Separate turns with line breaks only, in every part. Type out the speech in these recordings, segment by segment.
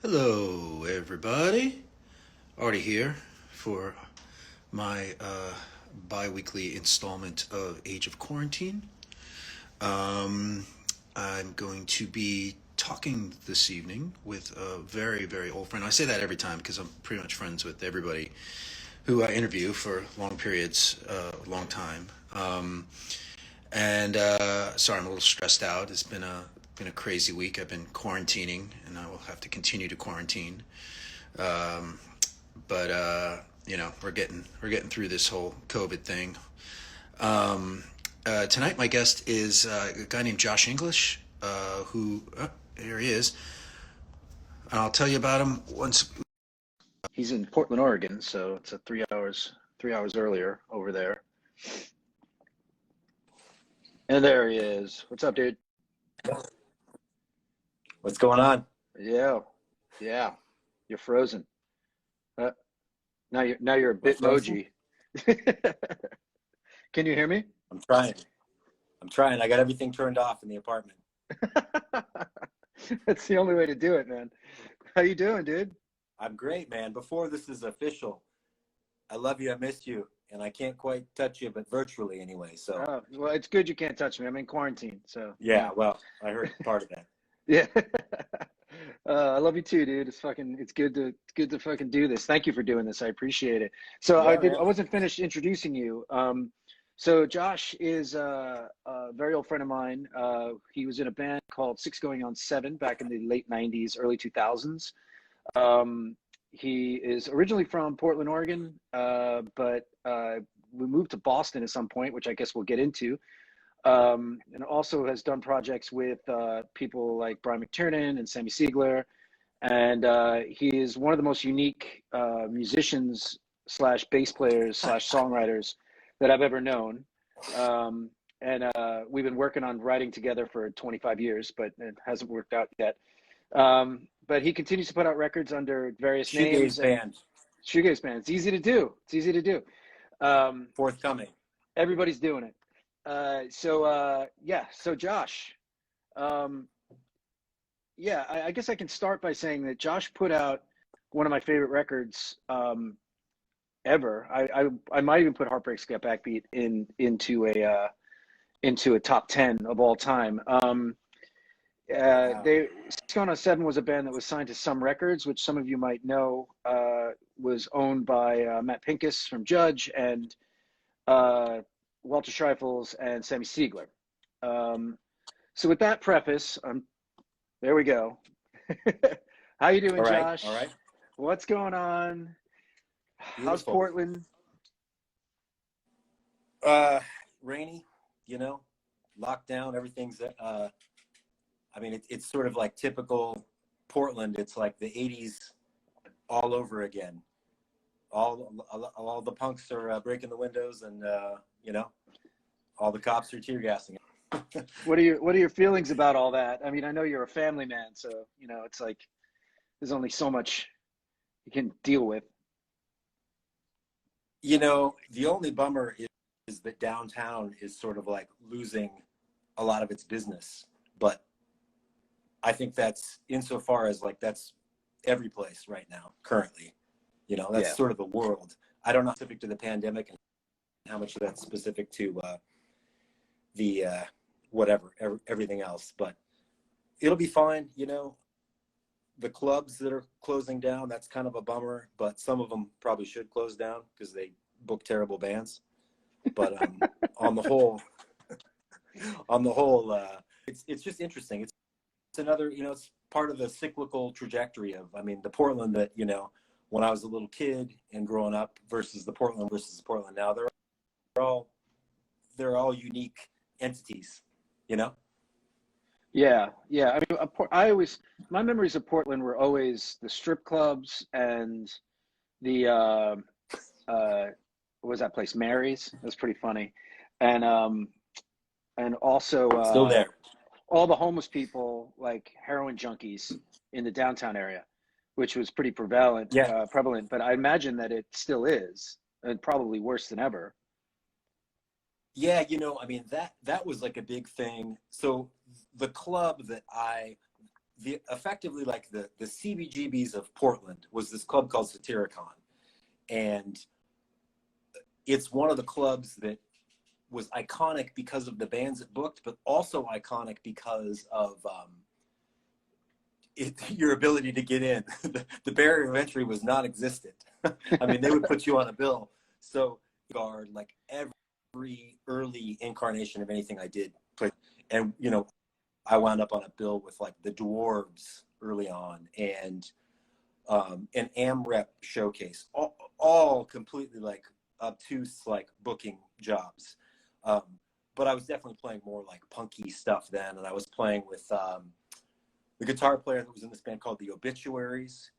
Hello, everybody. Artie here for my bi weekly installment of Age of Quarantine. Um, I'm going to be talking this evening with a very, very old friend. I say that every time because I'm pretty much friends with everybody who I interview for long periods, long time. And sorry, I'm a little stressed out. It's been a crazy week. I've been quarantining, and I will have to continue to quarantine. Um, but we're getting through this whole COVID thing. Tonight, my guest is a guy named Josh English, who here he is, and I'll tell you about him once. He's in Portland, Oregon, so it's a 3 hours earlier over there. And there he is. What's up, dude?
What's going on?
Yeah, yeah. You're frozen. Uh, now you're a
Am I frozen?
bitmoji. Can you hear me?
I'm trying. I'm trying. I got everything turned off in the apartment.
That's the only way to do it, man. How you doing, dude?
I'm great, man. Before this is official, I love you. I miss you. And I can't quite touch you, but virtually anyway. So,
Well, it's good you can't touch me. I'm in quarantine, so
yeah, well, I heard part of that.
yeah. I love you too, dude. It's good to fucking do this. Thank you for doing this. I appreciate it. So
Yeah, man.
I wasn't finished introducing you. So Josh is a very old friend of mine. He was in a band called Six Going on Seven back in the late '90s, early 2000s. Um, he is originally from Portland, Oregon, but we moved to Boston at some point, which I guess we'll get into. And also has done projects with people like Brian McTiernan and Sammy Siegler. And he is one of the most unique musicians slash bass players slash songwriters that I've ever known. And we've been working on writing together for 25 years, but it hasn't worked out yet. But he continues to put out records under various
Shoegaze
names and
band,
shoegaze band. It's easy to do. It's easy to do. Um,
forthcoming.
Everybody's doing it. So Josh, um, yeah, I guess I can start by saying that Josh put out one of my favorite records ever. I might even put Heartbreak's Get Backbeat into a top 10 of all time.
Wow.
They Stone on Seven was a band that was signed to Some Records, which some of you might know was owned by Matt Pincus from Judge and uh, Walter Schreifels and Sammy Siegler. Um, so with that preface, there we go. How you doing,
All right. All
Josh?
right.
What's going on? How's
Beautiful.
Portland?
Uh, Rainy, locked down. Everything's, I mean, it's sort of like typical Portland. It's like the 80s all over again. All the punks are breaking the windows, and all the cops are tear gassing.
What are your feelings about all that? I mean, I know you're a family man, so it's like there's only so much you can deal with.
The only bummer is that downtown is sort of like losing a lot of its business. But I think that's insofar as like that's every place right now currently. That's
Yeah.
sort of the world. I don't know specific to the pandemic and how much of that's specific to the whatever everything else, but it'll be fine. The clubs that are closing down, that's kind of a bummer, but some of them probably should close down because they book terrible bands. But on the whole, it's just interesting. It's another, it's part of the cyclical trajectory of, I mean, the Portland that, when I was a little kid and growing up versus the Portland now. All they're all unique entities, you know?
Yeah, yeah. I mean, my memories of Portland were always the strip clubs and the what was that place? Mary's. It was pretty funny, and also
Still there.
all the homeless people, like heroin junkies in the downtown area, which was pretty prevalent.
Yeah.
Prevalent, but I imagine that it still is, and probably worse than ever.
Yeah, I mean that was like a big thing. So the club that the effectively like the CBGBs of Portland was this club called Satyricon, and it's one of the clubs that was iconic because of the bands it booked, but also iconic because of your ability to get in. The barrier of entry was non-existent. I mean, they would put you on a bill. So guard like every early incarnation of anything I did, and you know, I wound up on a bill with like the Dwarves early on, and an AmRep showcase, all completely like obtuse like booking jobs. But I was definitely playing more like punky stuff then, and I was playing with the guitar player that was in this band called the Obituaries,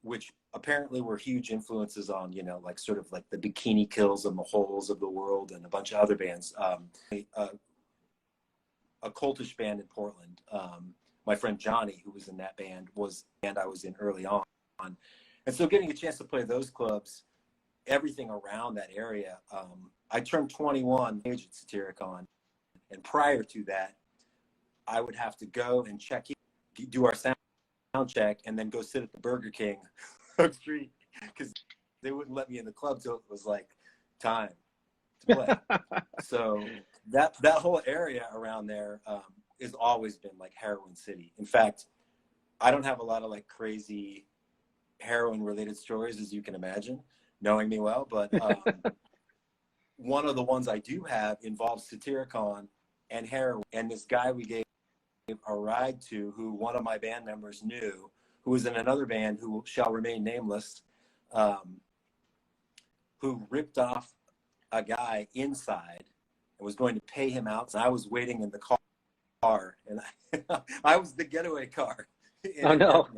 which apparently were huge influences on, you know, like sort of like the Bikini Kills and the Holes of the world and a bunch of other bands. A cultish band in Portland. My friend Johnny, who was in that band, was the band I was in early on. And so getting a chance to play those clubs, everything around that area, I turned 21 age at Satyricon. And prior to that, I would have to go and check in, do our sound check, and then go sit at the Burger King on the street because they wouldn't let me in the club till it was like time to play. So that whole area around there has always been like heroin city. In fact, I don't have a lot of like crazy heroin related stories, as you can imagine, knowing me well, but one of the ones I do have involves Satyricon and heroin, and this guy we gave a ride to, who one of my band members knew, who was in another band who shall remain nameless, who ripped off a guy inside and was going to pay him out. And I was waiting in the car, and I was the getaway car.
Oh no.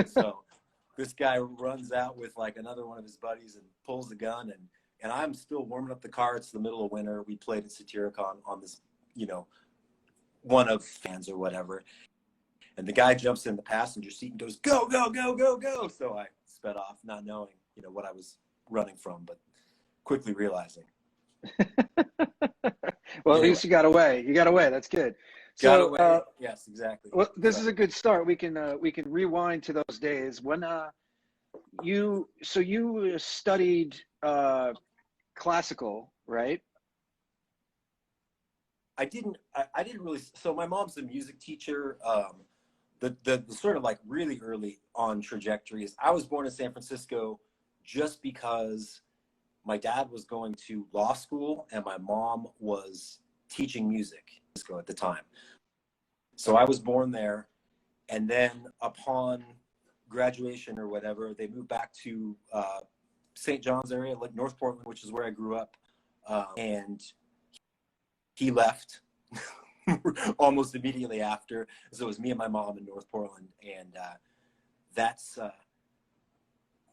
So this guy runs out with like another one of his buddies and pulls the gun, and I'm still warming up the car. It's the middle of winter. We played at Satyricon on this, you know, one of fans or whatever. And the guy jumps in the passenger seat and goes, "Go, go, go, go, go." So I sped off, not knowing, you know, what I was running from, but quickly realizing.
Well, at least you got away. You got away. That's good.
Got
So,
away. Yes, exactly.
well, this is a good start. We can rewind to those days when you studied classical, right?
I didn't really. So my mom's a music teacher. The sort of like really early on trajectory is I was born in San Francisco just because my dad was going to law school and my mom was teaching music at the time. So I was born there, and then upon graduation or whatever, they moved back to St. John's area, like North Portland, which is where I grew up, and he left almost immediately after. So it was me and my mom in North Portland, and that's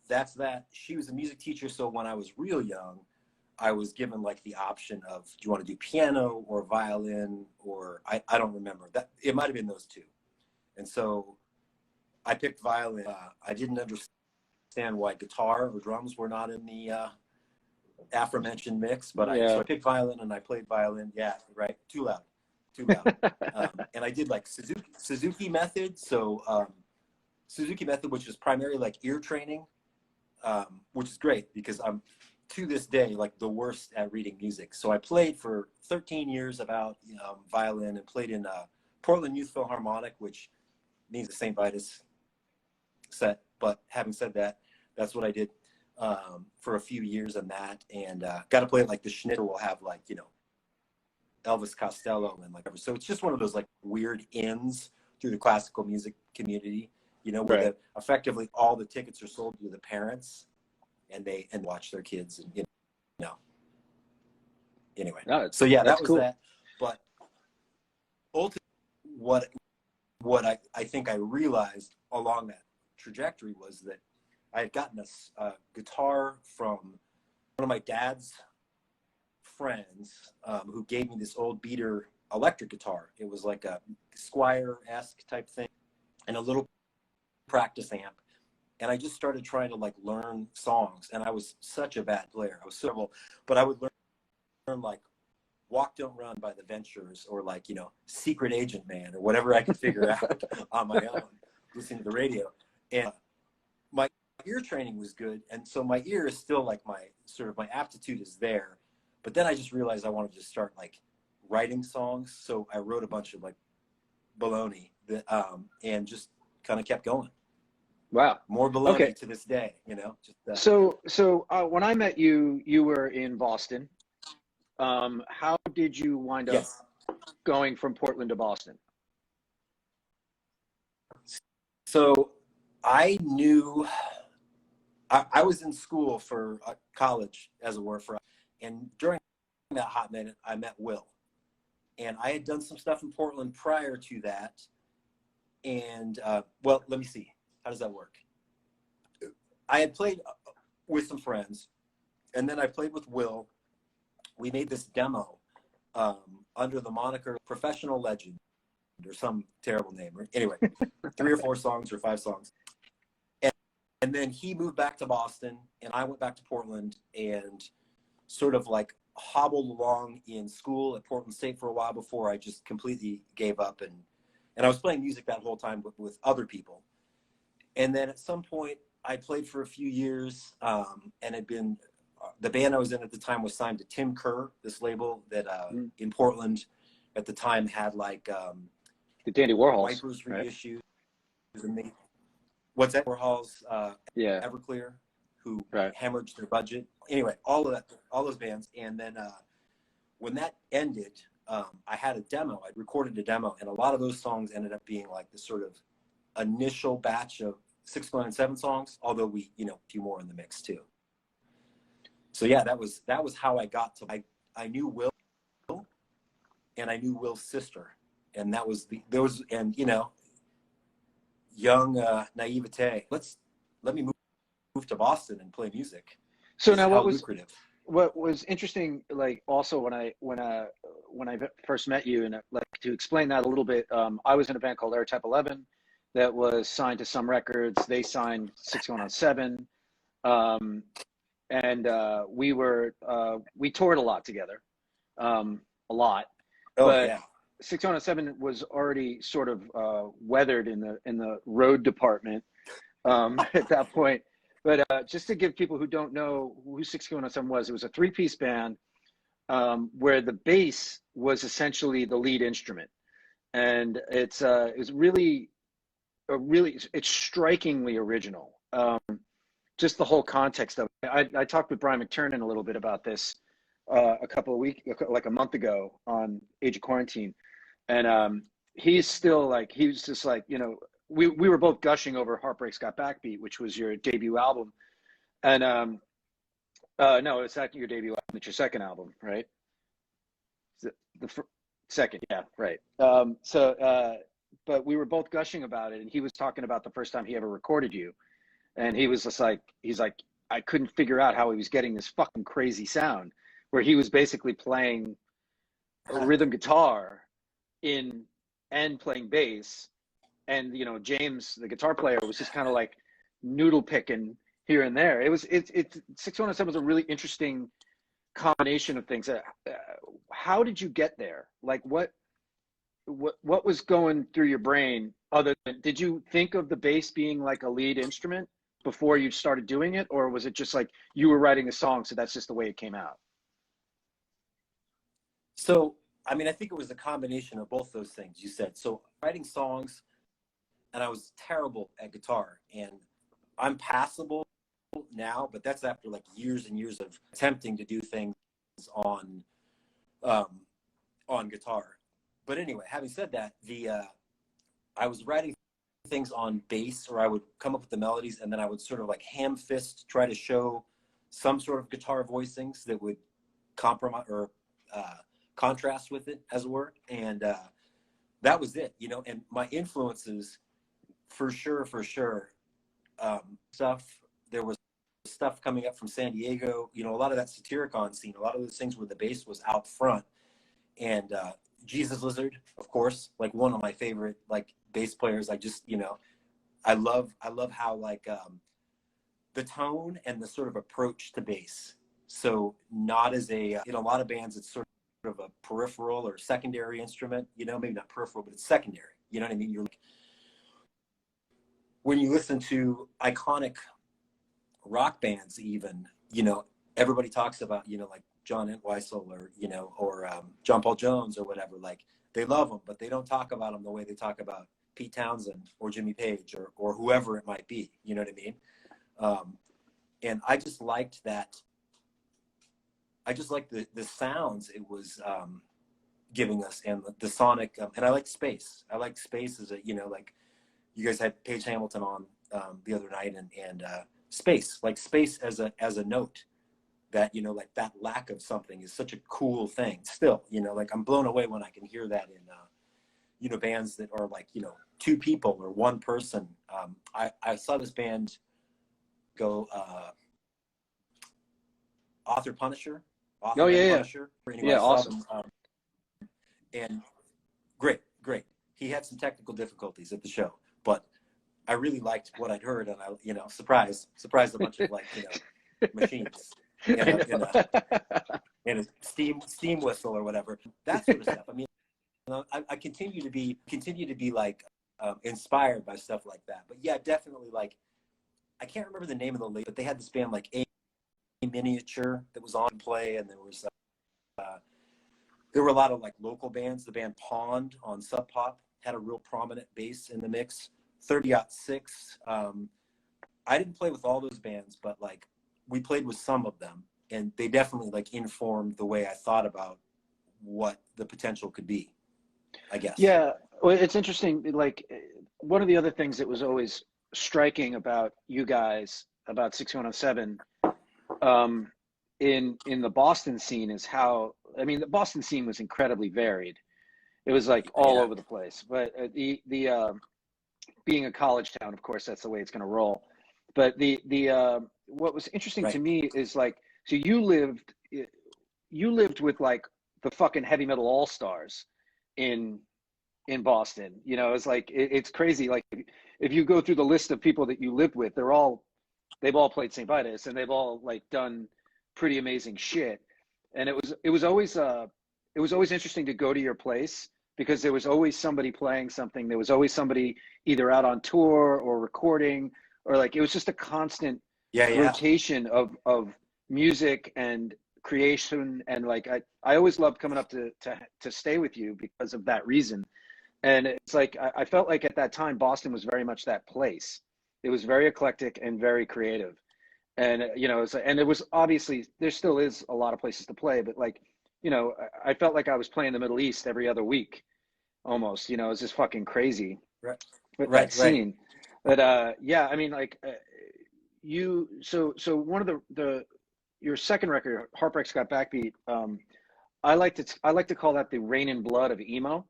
that. She was a music teacher, so when I was real young, I was given like the option of, do you want to do piano or violin, or I don't remember. That it might have been those two. And so I picked violin. I didn't understand why guitar or drums were not in the aforementioned mix, but so I picked violin and I played violin. Yeah, right. Too loud. And I did like Suzuki method. So Suzuki method, which is primarily like ear training, which is great because I'm to this day like the worst at reading music. So I played for 13 years about violin, and played in Portland Youth Philharmonic, which means the St. Vitus set. But having said that, that's what I did for a few years on that, and got to play like the Schnitzer will have like, you know, Elvis Costello and like whatever. So it's just one of those like weird ins through the classical music community, you know, where effectively all the tickets are sold to the parents, and they watch their kids, and you know. Anyway, so yeah, that was cool. That. But ultimately, what I think I realized along that trajectory was that I had gotten a guitar from one of my dad's friends, who gave me this old beater electric guitar. It was like a Squire-esque type thing, and a little practice amp. And I just started trying to like learn songs, and I was such a bad player. I was terrible, but I would learn like Walk Don't Run by the Ventures, or like, you know, Secret Agent Man, or whatever I could figure out on my own, listening to the radio. And my ear training was good. And so my ear is still like my aptitude is there. But then I just realized I wanted to start like writing songs. So I wrote a bunch of like baloney that, and just kind of kept going.
Wow.
More baloney
Okay.
to this day, you know. Just,
So when I met you, you were in Boston. How did you wind up
yes.
going from Portland to Boston?
So I knew I was in school for college, as it were, and during that hot minute, I met Will, and I had done some stuff in Portland prior to that. And well, let me see, how does that work? I had played with some friends, and then I played with Will. We made this demo under the moniker Professional Legend, or some terrible name. Anyway, 3 or 4 songs or 5 songs. And then he moved back to Boston, and I went back to Portland, and sort of like hobbled along in school at Portland State for a while before I just completely gave up. And I was playing music that whole time with other people. And then at some point, I played for a few years, and had been, the band I was in at the time was signed to Tim Kerr, this label that in Portland at the time had like
The Dandy Warhols,
Wipers
right?
reissues. What's that? Warhols,
Yeah.
Everclear, who
Right.
hemorrhaged their budget. Anyway, all those bands. And then when that ended, I had a demo. I recorded a demo, and a lot of those songs ended up being like this sort of initial batch of 6 going on 7 songs, although we, you know, a few more in the mix too. So yeah, that was how I got to, I knew Will, and I knew Will's sister, and that was and you know, young naivete. Let me move to Boston and play music.
So
This
now
is how lucrative.
what was interesting, like also when I first met you, and like to explain that a little bit, I was in a band called Air Type 11 that was signed to some records. They signed 6 going on 7. And we toured a lot together, a lot.
Oh
but
yeah.
6 going on 7 was already sort of weathered in the road department at that point. But just to give people who don't know who 6 going on 7 was, it was a 3-piece band where the bass was essentially the lead instrument, and it's really it's strikingly original. Just the whole context of it. I talked with Brian McTernan a little bit about this a couple of weeks, like a month ago, on Age of Quarantine, and he's still like, he was just like, you know, we were both gushing over Heartbreak's Got Backbeat, which was your debut album, and no, it's not your debut album; it's your second album, right? Second, yeah, right. But we were both gushing about it, and he was talking about the first time he ever recorded you. And he was just like, he's like, I couldn't figure out how he was getting this fucking crazy sound, where he was basically playing a rhythm guitar and playing bass. And, you know, James, the guitar player, was just kind of like noodle picking here and there. It's 617 was a really interesting combination of things. How did you get there? Like what was going through your brain, other than, did you think of the bass being like a lead instrument before you started doing it, or was it just like you were writing a song, so that's just the way it came out?
So, I mean, I think it was a combination of both those things you said. So writing songs, and I was terrible at guitar, and I'm passable now, but that's after like years and years of attempting to do things on guitar. But anyway, having said that, I was writing things on bass, or I would come up with the melodies, and then I would sort of like ham fist try to show some sort of guitar voicings that would compromise or contrast with it, as it were. And that was it, you know. And my influences, for sure, stuff. There was stuff coming up from San Diego, you know, a lot of that Satyricon scene, a lot of those things where the bass was out front. And Jesus Lizard, of course, like one of my favorite like bass players. I just, you know, I love how like the tone and the sort of approach to bass. So not as a in a lot of bands, it's sort of a peripheral or secondary instrument, you know, maybe not peripheral, but it's secondary. You know what I mean? You're like, when you listen to iconic rock bands, even, you know, everybody talks about, you know, like John Entwistle or, you know, or John Paul Jones or whatever, like they love them, but they don't talk about them the way they talk about Pete Townsend or Jimmy Page or whoever it might be. You know what I mean? And I just liked that. I just liked the sounds it was giving us, and the sonic, and I like space. I like space as a, you know, like you guys had Paige Hamilton on the other night, and space, like space as a note that, you know, like that lack of something is such a cool thing still, you know, like I'm blown away when I can hear that in, you know, bands that are like, you know, two people or one person. I saw this band go, Author Punisher.
Oh yeah, yeah.
Punisher. Anyway,
Yeah,
I saw
awesome.
them, and great. He had some technical difficulties at the show, but I really liked what I'd heard, and I, you know, surprised a bunch of, like, you know, machines in a steam whistle or whatever, that sort of stuff. I mean, you know, I continue to be like inspired by stuff like that. But yeah, definitely, like, I can't remember the name of the label, but they had this band like A Miniature that was on play, and there were a lot of like local bands. The band Pond on Sub Pop had a real prominent bass in the mix. 30-06. I didn't play with all those bands, but like we played with some of them, and they definitely like informed the way I thought about what the potential could be, I guess.
Yeah, well, it's interesting. Like, one of the other things that was always striking about you guys, about 6107, in the Boston scene, is how, I mean, the Boston scene was incredibly varied. It was like all over the place. But the being a college town, of course, that's the way it's going to roll. But the what was interesting to me is, like, so you lived with like the fucking heavy metal all stars in Boston. You know, it's like it's crazy. Like, if you go through the list of people that you lived with, they've all played St. Vitus, and they've all like done pretty amazing shit. And it was always interesting to go to your place, because there was always somebody playing something. There was always somebody either out on tour or recording, or like it was just a constant rotation of music and creation. And like I always loved coming up to stay with you because of that reason. And it's like I felt like at that time Boston was very much that place. It was very eclectic and very creative. And you know, and it was, obviously there still is a lot of places to play, but like, you know, I felt like I was playing the Middle East every other week almost. You know, it's just fucking crazy with that scene. But yeah, I mean, like, so one of your second record, Heartbreak's Got Backbeat, I like to call that the Rain and Blood of emo,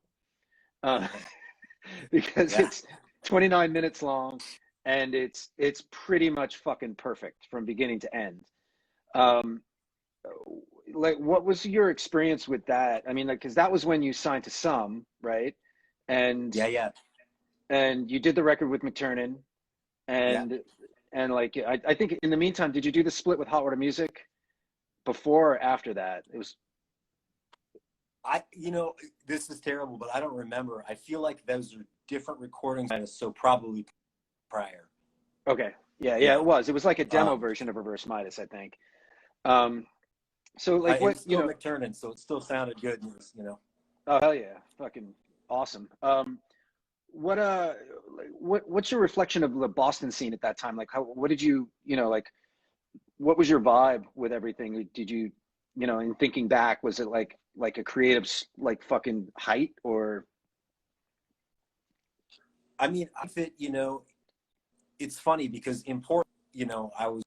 because it's 29 minutes long, and it's pretty much fucking perfect from beginning to end. Like, what was your experience with that? I mean, like, because that was when you signed to Some, right? And and you did the record with McTernan, and like, I think in the meantime, did you do the split with Hot Water Music before or after that? It was,
you know, this is terrible, but I don't remember. I feel like those are different recordings, so probably prior.
Okay. Yeah, it was like a demo version of Reverse Midas, I think. So like, what,
still, you know, McTernan, so it still sounded good, you know.
Oh hell yeah, fucking awesome. What's your reflection of the Boston scene at that time? Like, what did you know, like, what was your vibe with everything? Did you, you know, in thinking back, was it like a creative, like, fucking height, or?
I mean, I think, you know, it's funny because in Portland, you know, I was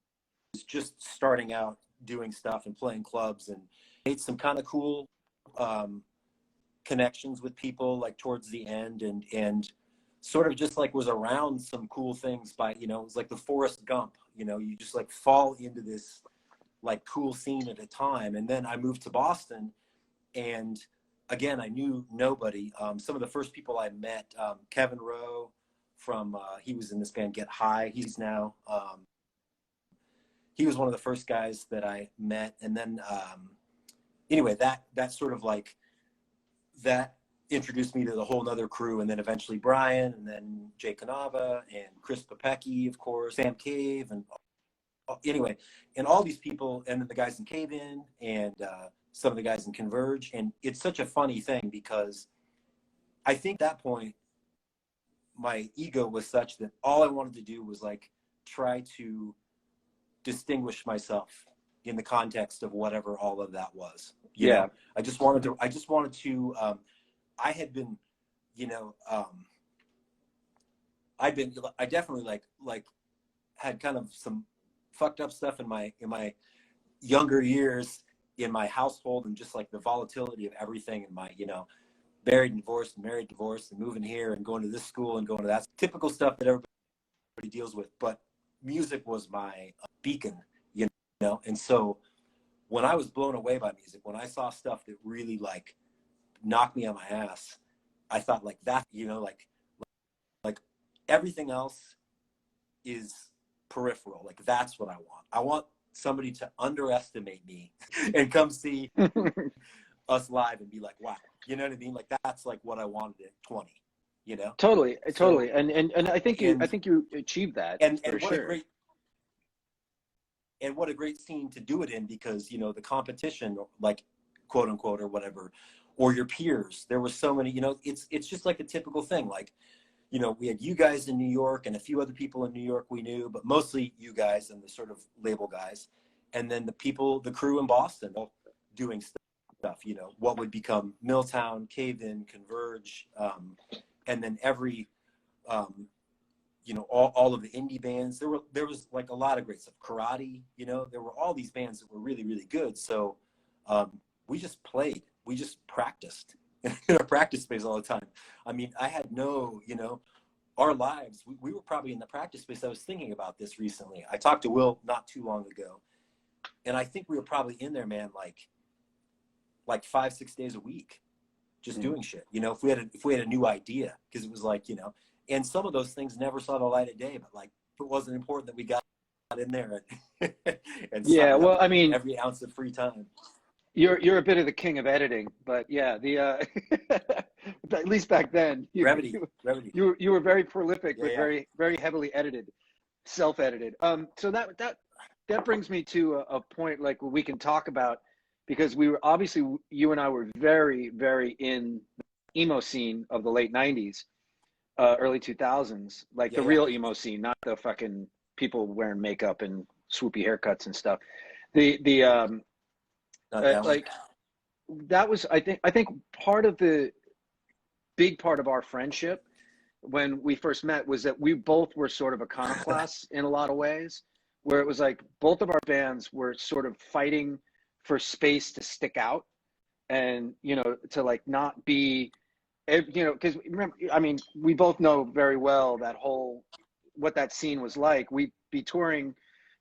just starting out doing stuff and playing clubs, and made some kind of cool connections with people, like towards the end, and sort of just like was around some cool things by, you know, it was like the Forrest Gump, you know, you just like fall into this like cool scene at a time. And then I moved to Boston, and again, I knew nobody. Some of the first people I met, Kevin Rowe from, he was in this band Get High. He's now, he was one of the first guys that I met. And then anyway, that sort of like, that introduced me to the whole nother crew, and then eventually Brian, and then Jay Canava, and Chris Popecki, of course, Sam Cave, and anyway, and all these people, and then the guys in Cave In, and some of the guys in Converge. And it's such a funny thing, because I think at that point, my ego was such that all I wanted to do was like try to distinguish myself in the context of whatever all of that was. You know? I just wanted to, I had been, you know, I definitely like had kind of some fucked up stuff in my younger years in my household, and just like the volatility of everything in my, you know, married and divorced and married, divorced, and moving here and going to this school and going to that, typical stuff that everybody deals with. But music was my beacon, you know? And so when I was blown away by music, when I saw stuff that really like knocked me on my ass, I thought like that, you know, like everything else is peripheral. Like that's what I want. I want somebody to underestimate me and come see us live and be like, wow, you know what I mean? Like that's like what I wanted at 20, you know?
Totally.
So,
and I think you achieved that,
and
for
what
sure.
What a great scene to do it in, because, you know, the competition, like quote unquote or whatever, or your peers, there was so many, you know, it's just like a typical thing. Like, you know, we had you guys in New York and a few other people in New York we knew, but mostly you guys and the sort of label guys. And then the crew in Boston doing stuff, you know, what would become Milltown, Cave In, Converge, and then every, you know, all of the indie bands. There was like a lot of great stuff. Karate, you know, there were all these bands that were really, really good. So we just played. We just practiced in our practice space all the time. I mean, I had no, you know, our lives, we were probably in the practice space. I was thinking about this recently. I talked to Will not too long ago, and I think we were probably in there, man, like 5-6 days a week, just doing shit. You know, if we had a new idea, because it was like, you know, and some of those things never saw the light of day, but like it wasn't important that we got in there and
Yeah, well, I mean,
every ounce of free time.
You're a bit of the king of editing, but yeah, at least back then,
Brevity.
You were very prolific,
Yeah,
but
yeah.
very heavily edited, self-edited. So that brings me to a point like we can talk about, because we were obviously, you and I were very, very in the emo scene of the late 90s, early 2000s, like the real emo scene, not the fucking people wearing makeup and swoopy haircuts and stuff. Like that was, I think part of the big part of our friendship when we first met was that we both were sort of iconoclasts in a lot of ways, where it was like both of our bands were sort of fighting for space to stick out, and, you know, to like not be, you know, because remember, I mean, we both know very well what that scene was like. We'd be touring,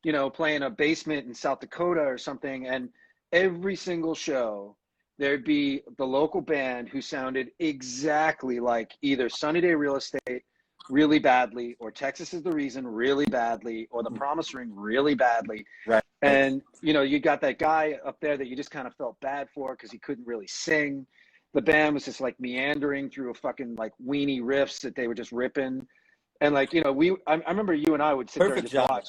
you know, playing a basement in South Dakota or something, and every single show there'd be the local band who sounded exactly like either Sunny Day Real Estate really badly, or Texas Is the Reason really badly, or The Promise Ring really badly.
Right.
And, you know, you got that guy up there that you just kind of felt bad for because he couldn't really sing. The band was just like meandering through a fucking like weenie riffs that they were just ripping. And like, you know, I remember you and I would sit there and just watch.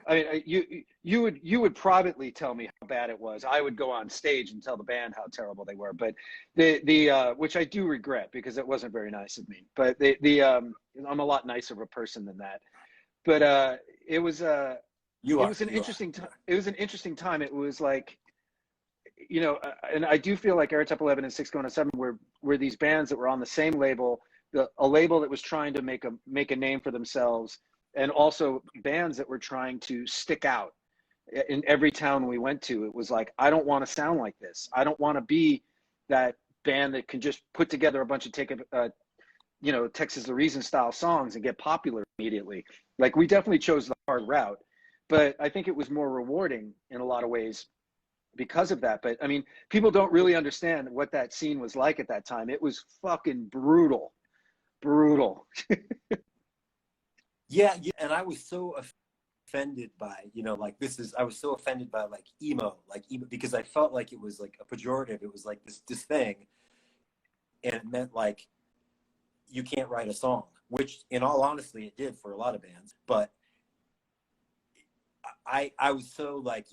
I mean, you would privately tell me how bad it was. I would go on stage and tell the band how terrible they were. But the which I do regret, because it wasn't very nice of me. But I'm a lot nicer of a person than that. But it was an interesting time. It was an interesting time. It was like, you know, and I do feel like Air Top 11 and 6 Going on 7 were these bands that were on the same label, a label that was trying to make a name for themselves, and also bands that were trying to stick out in every town we went to. It was like, I don't want to sound like this. I don't want to be that band that can just put together a bunch of you know, Texas the Reason style songs and get popular immediately. Like, we definitely chose the hard route, but I think it was more rewarding in a lot of ways because of that. But I mean, people don't really understand what that scene was like at that time. It was fucking brutal. Yeah,
and I was so offended by, like I was so offended by like emo, because I felt like it was like a pejorative. It was like this thing, and it meant like you can't write a song, which in all honesty it did for a lot of bands. But I was so like,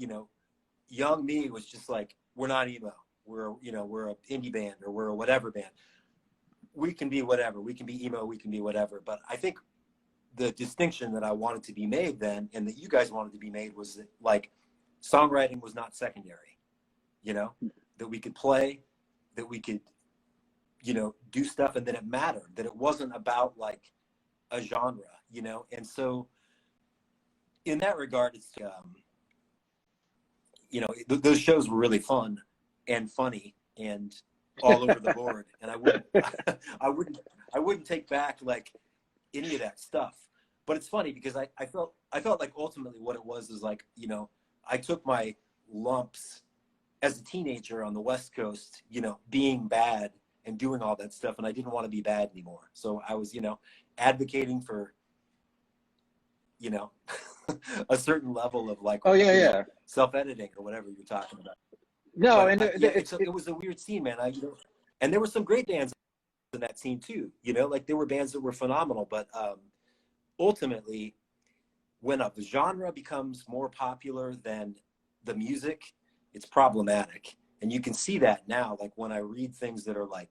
young me was just like, we're not emo, we're an indie band, or we're a whatever band. We can be whatever, we can be emo, we can be whatever. But I think the distinction that I wanted to be made then, and that you guys wanted to be made, was that like songwriting was not secondary, that we could play, that we could, do stuff, and that it mattered, that it wasn't about like a genre, and so in that regard, it's, those shows were really fun and funny and all over the board. And I wouldn't take back like any of that stuff. But it's funny because I felt like ultimately what it was is like, I took my lumps as a teenager on the West Coast, being bad and doing all that stuff. And I didn't want to be bad anymore. So I was, advocating for, a certain level of like, self-editing or whatever you're talking about.
No,
but
and
it was a weird scene, man. And there were some great bands in that scene too. Like there were bands that were phenomenal, but ultimately, when a genre becomes more popular than the music, it's problematic. And you can see that now, like when I read things that are like,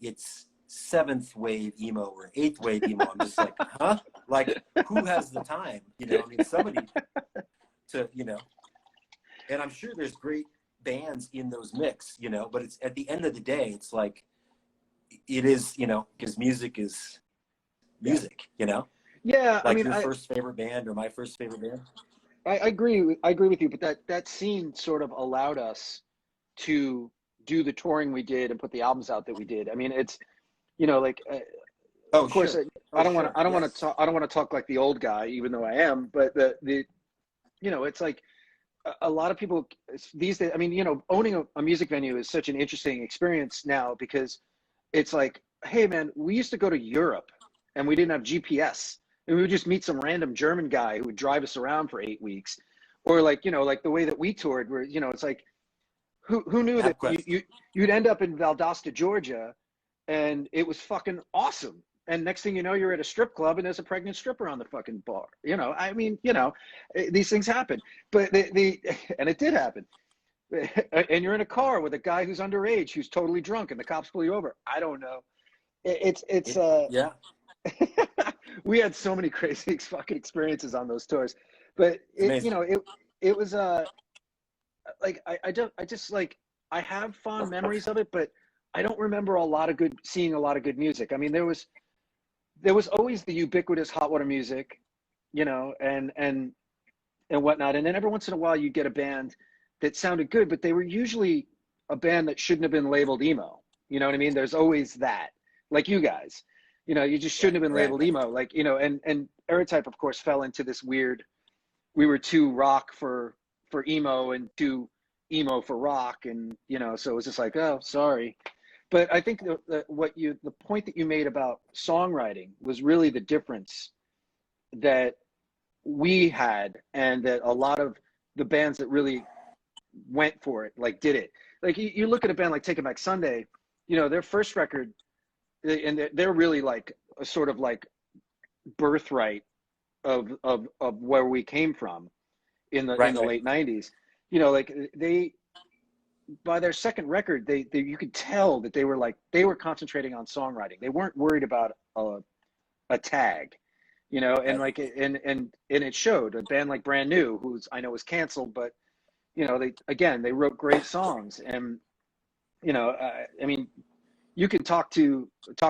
it's 7th wave emo or 8th wave emo, I'm just like, huh? Like, who has the time? Somebody to, and I'm sure there's great bands in those mix, but it's at the end of the day, it's like, it is, because music is music,
Yeah,
like your first favorite band or my first favorite band.
I agree with you, but that scene sort of allowed us to do the touring we did and put the albums out that we did. I mean, it's, like, of course,
sure.
I don't want to talk like the old guy, even though I am, but the it's like a lot of people these days, I mean, owning a music venue is such an interesting experience now, because it's like, hey man, we used to go to Europe and we didn't have GPS, and we would just meet some random German guy who would drive us around for 8 weeks, or like, like the way that we toured, where, it's like, who knew that you'd end up in Valdosta, Georgia, and it was fucking awesome. And next thing you know, you're at a strip club and there's a pregnant stripper on the fucking bar. I mean, these things happen, but and it did happen. And you're in a car with a guy who's underage, who's totally drunk, and the cops pull you over. I don't know.
Yeah.
We had so many crazy fucking experiences on those tours, but it was like, I have fond memories of it, but I don't remember seeing a lot of good music. I mean, there was always the ubiquitous hot water music, and whatnot. And then every once in a while you get a band that sounded good, but they were usually a band that shouldn't have been labeled emo. You know what I mean? There's always that, like you guys, you just shouldn't have been labeled emo. Like, and Aerotype, of course, fell into this weird, we were too rock for emo and too emo for rock. And, so it was just like, oh, sorry. But I think the point that you made about songwriting was really the difference that we had, and that a lot of the bands that really went for it, like, did it. Like, you look at a band like Take It Back Sunday, their first record, and they're really like a sort of like birthright of where we came from in the late 90s. Like, they, by their second record, they you could tell that they were concentrating on songwriting. They weren't worried about a tag, and like, and it showed. A band like Brand New, who's, I know, was canceled, but they wrote great songs. And I mean, you could talk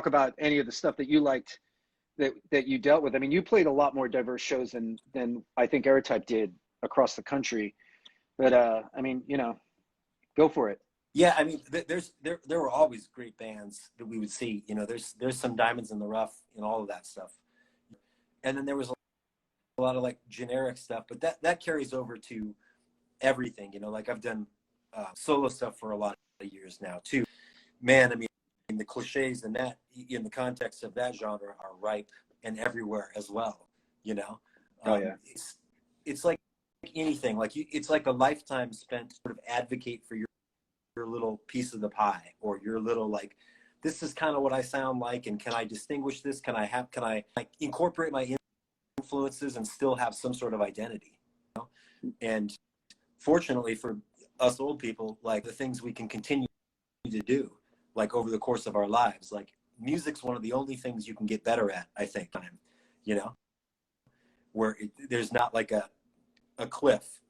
about any of the stuff that you liked, that you dealt with. I mean, you played a lot more diverse shows than I think Aerotype did across the country. But I mean, go for it.
Yeah, I mean, there were always great bands that we would see. There's some diamonds in the rough and all of that stuff. And then there was a lot of like generic stuff, but that carries over to everything. Like, I've done solo stuff for a lot of years now too. Man, I mean, the cliches in the context of that genre are ripe and everywhere as well.
Oh yeah.
it's like anything, like it's like a lifetime spent sort of advocate for your little piece of the pie, or your little, like, this is kind of what I sound like, and can I distinguish this? Can I like incorporate my influences and still have some sort of identity? You know? And fortunately for us old people, like, the things we can continue to do, like, over the course of our lives, like, music's one of the only things you can get better at, I think, you know, where there's not like a cliff.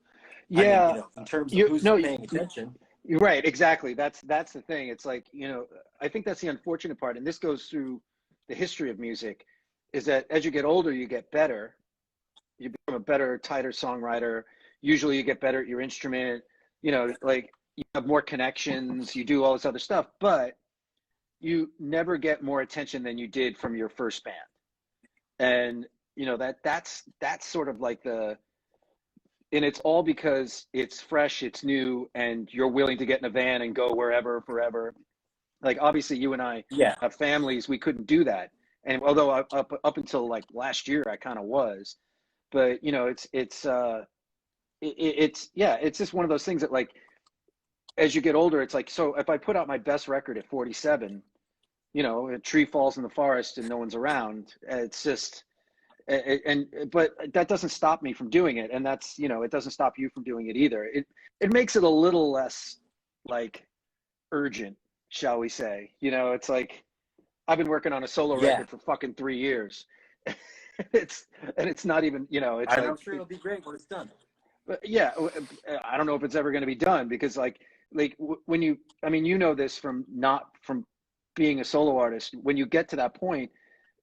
I mean,
Yeah,
you know, in terms of
you
who's
no,
paying attention.
you're right. Exactly. That's the thing. It's like, you know, I think that's the unfortunate part, and this goes through the history of music, is that as you get older, you get better. You become a better, tighter songwriter. Usually, you get better at your instrument. You know, like, you have more connections. You do all this other stuff, but you never get more attention than you did from your first band. And you know that's sort of like the, and it's all because it's fresh, it's new, and you're willing to get in a van and go wherever forever. Like, obviously you and I
Yeah.
have families, we couldn't do that. And although up until like last year I kind of was, but you know, it's yeah, it's just one of those things that, like, as you get older, it's like, so if I put out my best record at 47, you know, a tree falls in the forest and no one's around, it's just, and but that doesn't stop me from doing it, and that's, you know, it doesn't stop you from doing it either. It makes it a little less, like, urgent, shall we say. You know, it's like, I've been working on a solo
Yeah.
record for fucking 3 years. it's and it's not even, you know, it's
And
like,
I'm sure it'll be great when it's done.
but yeah, I don't know if it's ever going to be done, because like when you, I mean, you know this from not from being a solo artist, when you get to that point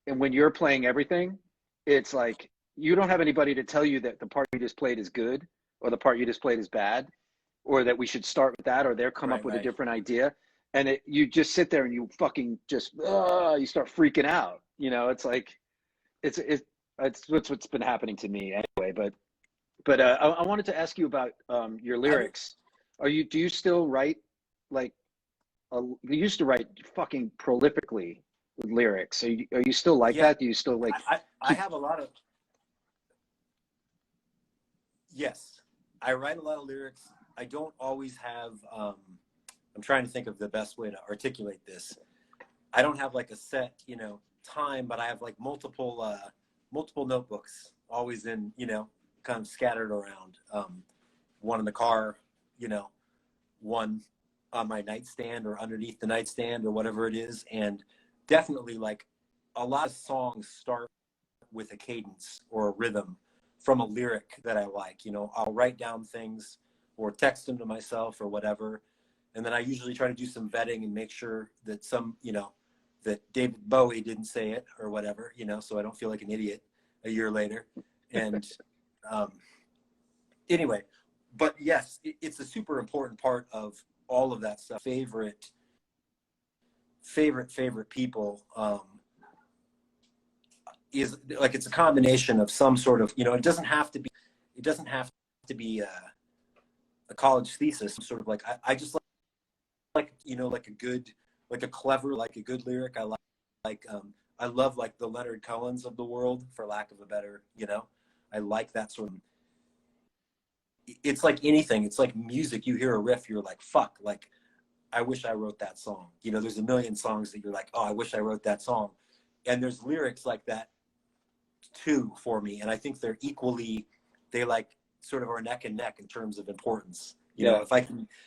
and when you're playing everything, it's like you don't have anybody to tell you that the part you just played is good, or the part you just played is bad, or that we should start with that, or they'll come up
Right,
with a
right.
different idea. And you just sit there and you fucking just, you start freaking out. You know, it's like, it's what's been happening to me anyway. But I wanted to ask you about your
I would,
lyrics. Do you still write, like, you used to write fucking prolifically with lyrics. Are you still like
yeah,
that? Do you still, like,
I
keep?
have a lot of, yes, I write a lot of lyrics. I don't always have, I'm trying to think of the best way to articulate this. I don't have like a set, you know, time, but I have like multiple notebooks always in, you know, kind of scattered around. One in the car, you know, one on my nightstand or underneath the nightstand or whatever it is. And definitely, like, a lot of songs start with a cadence or a rhythm from a lyric that I like. You know, I'll write down things or text them to myself or whatever. And then I usually try to do some vetting and make sure that you know, that David Bowie didn't say it or whatever, you know, so I don't feel like an idiot a year later. And um, anyway, but yes, it's a super important part of all of that stuff. Favorite people, is like, it's a combination of some sort of, you know, it doesn't have to be a college thesis. Sort of like, I just like, you know, like a good, like a clever, like a good lyric. Like I love like the Leonard Cohens of the world, for lack of a better, you know, I like that sort of, it's like anything. It's like music. You hear a riff, you're like, fuck, like, I wish I wrote that song. You know, there's a million songs that you're like, oh, I wish I wrote that song. And there's lyrics like that too for me. And I think they're equally, they like sort of are neck and neck in terms of importance. You know,
Yeah.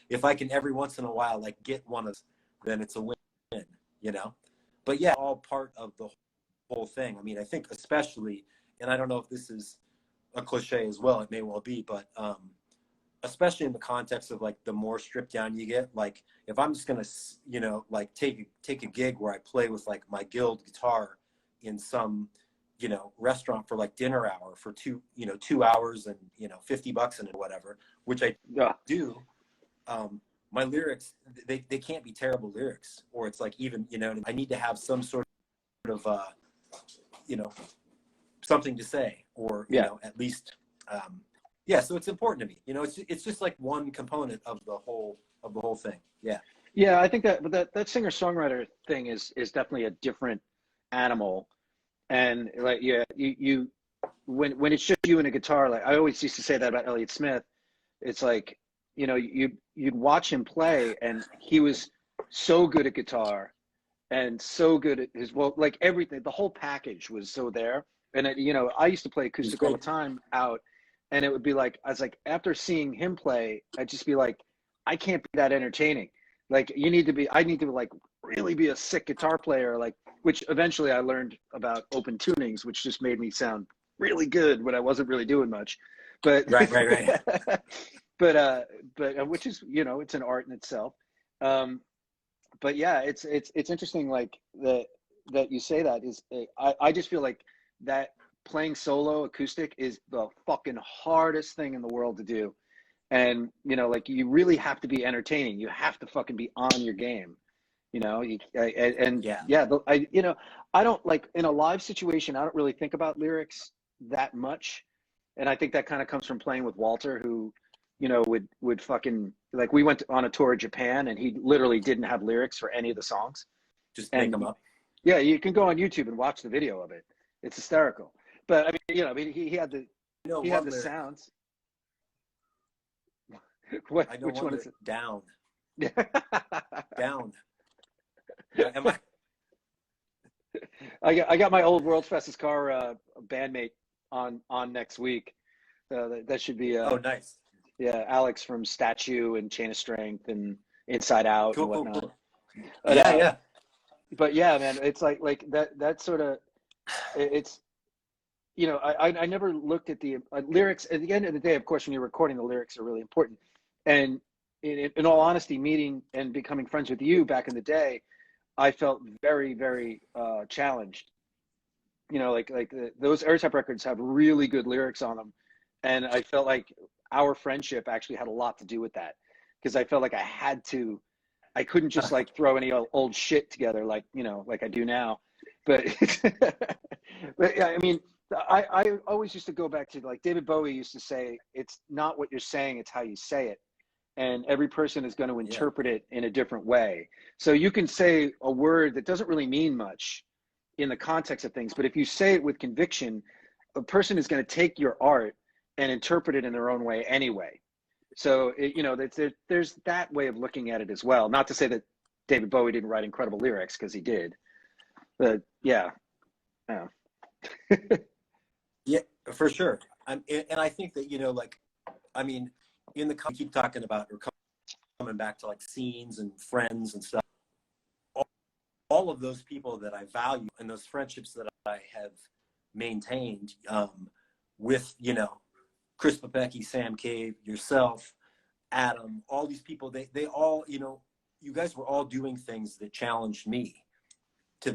if I can every once in a while, like, get one of, then it's a win, you know? But yeah, all part of the whole thing. I mean, I think especially, and I don't know if this is a cliche as well, it may well be, but especially in the context of like the more stripped down you get, like, if I'm just gonna, you know, like take a gig where I play with like my Guild guitar in some, you know, restaurant for like dinner hour for 2 hours and, you know, $50 and whatever, which I
Yeah.
do, my lyrics, they can't be terrible lyrics, or it's like, even, you know, I need to have some sort of you know, something to say, or, you
Yeah.
know, at least, yeah, so it's important to me, you know, it's just like one component of the whole thing. Yeah.
Yeah, I think that singer songwriter thing is definitely a different animal. And like, yeah, when it's just you and a guitar, like I always used to say that about Elliott Smith. It's like, you know, you'd watch him play, and he was so good at guitar and so good at his, well, like everything, the whole package was so there. And it, you know, I used to play acoustic all the time out, and it would be like, I was like, after seeing him play, I'd just be like, I can't be that entertaining. Like I need to like really be a sick guitar player, like, which eventually I learned about open tunings, which just made me sound really good when I wasn't really doing much. But
Right.
but which is, you know, it's an art in itself. But yeah, it's interesting, like that you say that is, I just feel like that playing solo acoustic is the fucking hardest thing in the world to do. And, you know, like you really have to be entertaining. You have to fucking be on your game, you know, you know, I don't like in a live situation, I don't really think about lyrics that much. And I think that kind of comes from playing with Walter, who, you know, would fucking, like, we went on a tour of Japan and he literally didn't have lyrics for any of the songs.
Just make them up.
Yeah, you can go on YouTube and watch the video of it. It's hysterical. But I mean, you know, I mean, he had the sounds. What? Which one is it?
Down.
Yeah.
Down. Am
I got my old World's Fastest Car bandmate on next week. That should be.
Oh, nice.
Yeah, Alex from Statue and Chain of Strength and Inside Out and whatnot.
Cool. Yeah.
But yeah, man, it's like that sort of, it's, you know, I never looked at the lyrics. At the end of the day, of course, when you're recording, the lyrics are really important. And in all honesty, meeting and becoming friends with you back in the day, I felt very, very challenged. You know, like those Airtype records have really good lyrics on them. And I felt like our friendship actually had a lot to do with that, because I felt like I couldn't just like throw any old shit together, like, you know, like I do now. But, but yeah, I mean, I always used to go back to, like, David Bowie used to say, it's not what you're saying, it's how you say it. And every person is going to interpret it in a different way. So you can say a word that doesn't really mean much in the context of things, but if you say it with conviction, a person is going to take your art and interpret it in their own way anyway. So, you know, there's that way of looking at it as well. Not to say that David Bowie didn't write incredible lyrics, because he did. But yeah.
Yeah, for sure. And I think that, you know, like, I mean, keep talking about, or coming back to like scenes and friends and stuff. All of those people that I value and those friendships that I have maintained with, you know, Chris Popecki, Sam Cave, yourself, Adam, all these people, they all, you know, you guys were all doing things that challenged me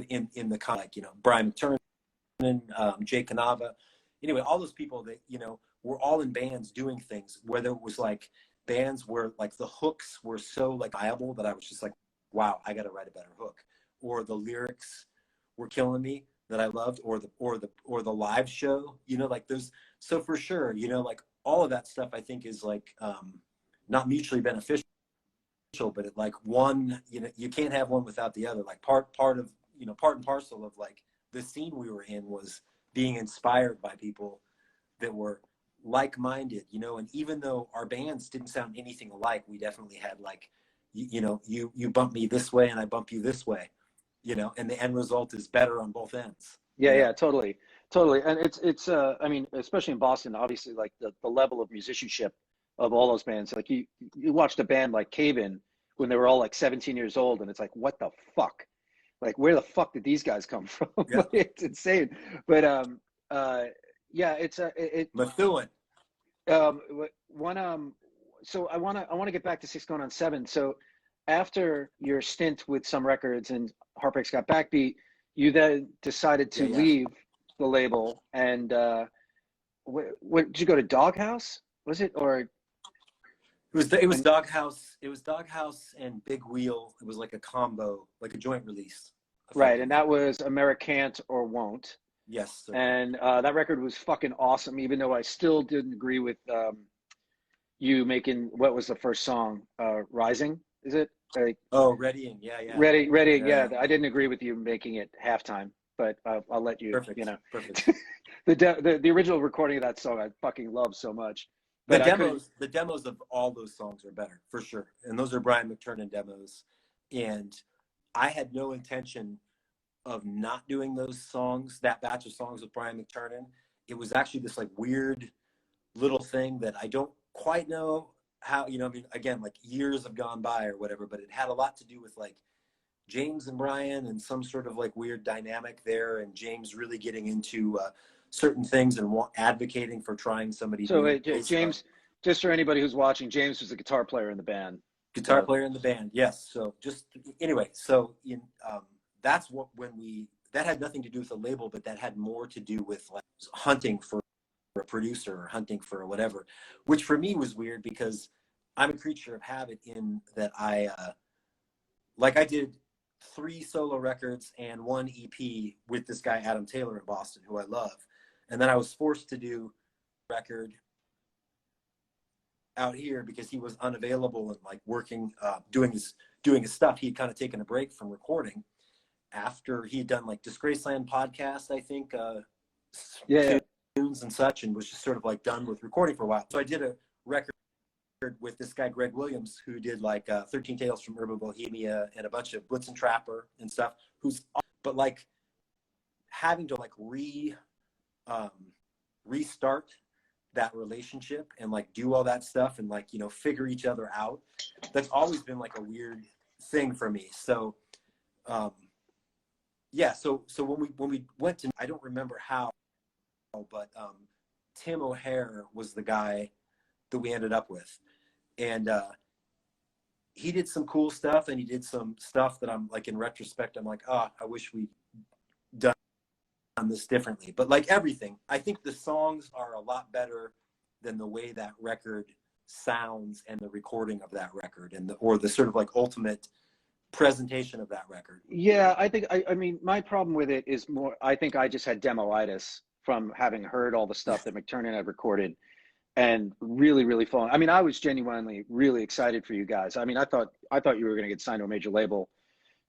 in the like, you know, Brian McTurnan, Jay Canava, anyway, all those people that, you know, were all in bands doing things, whether it was like bands where like the hooks were so like viable that I was just like, wow, I got to write a better hook, or the lyrics were killing me that I loved, or the live show, you know, like those. So for sure, you know, like all of that stuff I think is like not mutually beneficial, but it like one, you know, you can't have one without the other. Like part of, you know, part and parcel of like the scene we were in was being inspired by people that were like-minded, you know. And even though our bands didn't sound anything alike, we definitely had like, you know, you bump me this way and I bump you this way, you know, and the end result is better on both ends.
Yeah, totally. And it's I mean, especially in Boston, obviously, like the level of musicianship of all those bands, like you watched a band like Cave In when they were all like 17 years old, and it's like, what the fuck? Like, where the fuck did these guys come from?
Yeah.
It's insane. But yeah, it's
Methuen.
So I want to get back to 6 Going on 7. So after your stint with Some Records and Heartbreak's Got Backbeat, you then decided to leave the label, and what did you go to Doghouse? Was it, or
it was Doghouse. It was Doghouse and Big Wheel. It was like a combo, like a joint release.
Right, and that was Americant or Won't.
Yes, sir.
And that record was fucking awesome, even though I still didn't agree with you making, what was the first song? Rising, is it? Like,
oh, Readying, yeah.
Readying, yeah. I didn't agree with you making it halftime, but I'll let you,
Perfect.
you know,
Perfect.
the original recording of that song I fucking love so much. But
The demos of all those songs are better for sure, and those are Brian McTernan demos. And I had no intention of not doing those songs, that batch of songs with Brian McTernan. It was actually this like weird little thing that I don't quite know how, you know, I mean, again, like years have gone by or whatever, but it had a lot to do with like James and Brian and some sort of like weird dynamic there, and James really getting into certain things and advocating for trying somebody new.
James, just for anybody who's watching, James was a guitar player in the band.
Guitar player in the band, yes. So just anyway, so that's what that had nothing to do with the label, but that had more to do with like hunting for a producer or hunting for whatever, which for me was weird because I'm a creature of habit in that I did 3 solo records and 1 EP with this guy Adam Taylor in Boston, who I love, and then I was forced to do a record out here because he was unavailable and like working, doing his stuff. He had kind of taken a break from recording after he had done like Disgraceland podcast, I think, tunes and such, and was just sort of like done with recording for a while. So I did a record with this guy Greg Williams, who did like 13 Tales from Urban Bohemia and a bunch of Blitzen Trapper and stuff, but like having to like restart that relationship and like do all that stuff and like, you know, figure each other out. That's always been like a weird thing for me. So so when we went to, I don't remember how, but Tim O'Hare was the guy that we ended up with, and he did some cool stuff, and he did some stuff that I'm like, in retrospect, I'm like, I wish we'd done this differently. But like everything, I think the songs are a lot better than the way that record sounds and the recording of that record and or the sort of like ultimate presentation of that record.
Yeah, I think I mean my problem with it is more, I think I just had demoitis from having heard all the stuff that McTernan had recorded and really falling. I mean, I was genuinely really excited for you guys. I mean, I thought you were going to get signed to a major label,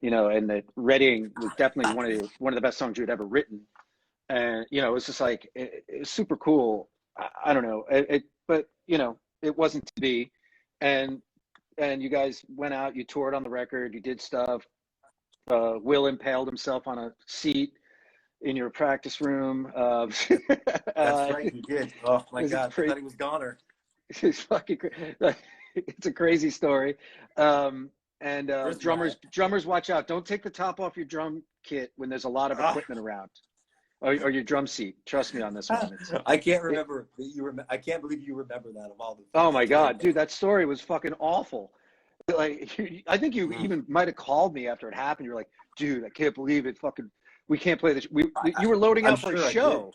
you know, and that Reading was definitely one of the best songs you had ever written. And, you know, it was just like, it was super cool. I don't know, but, you know, it wasn't to be. And you guys went out, you toured on the record, you did stuff. Will impaled himself on a seat in your practice room.
That's right, he did. Oh my God, I thought he was goner.
It's fucking it's a crazy story. Drummers, watch out. Don't take the top off your drum kit when there's a lot of equipment around. Or your drum seat. Trust me on this one.
I can't remember. I can't believe you remember that of all the.
Oh my God, dude, that story was fucking awful. Like, I think you even might have called me after it happened. You're like, dude, I can't believe it. Fucking, we can't play this. You were loading up for a show.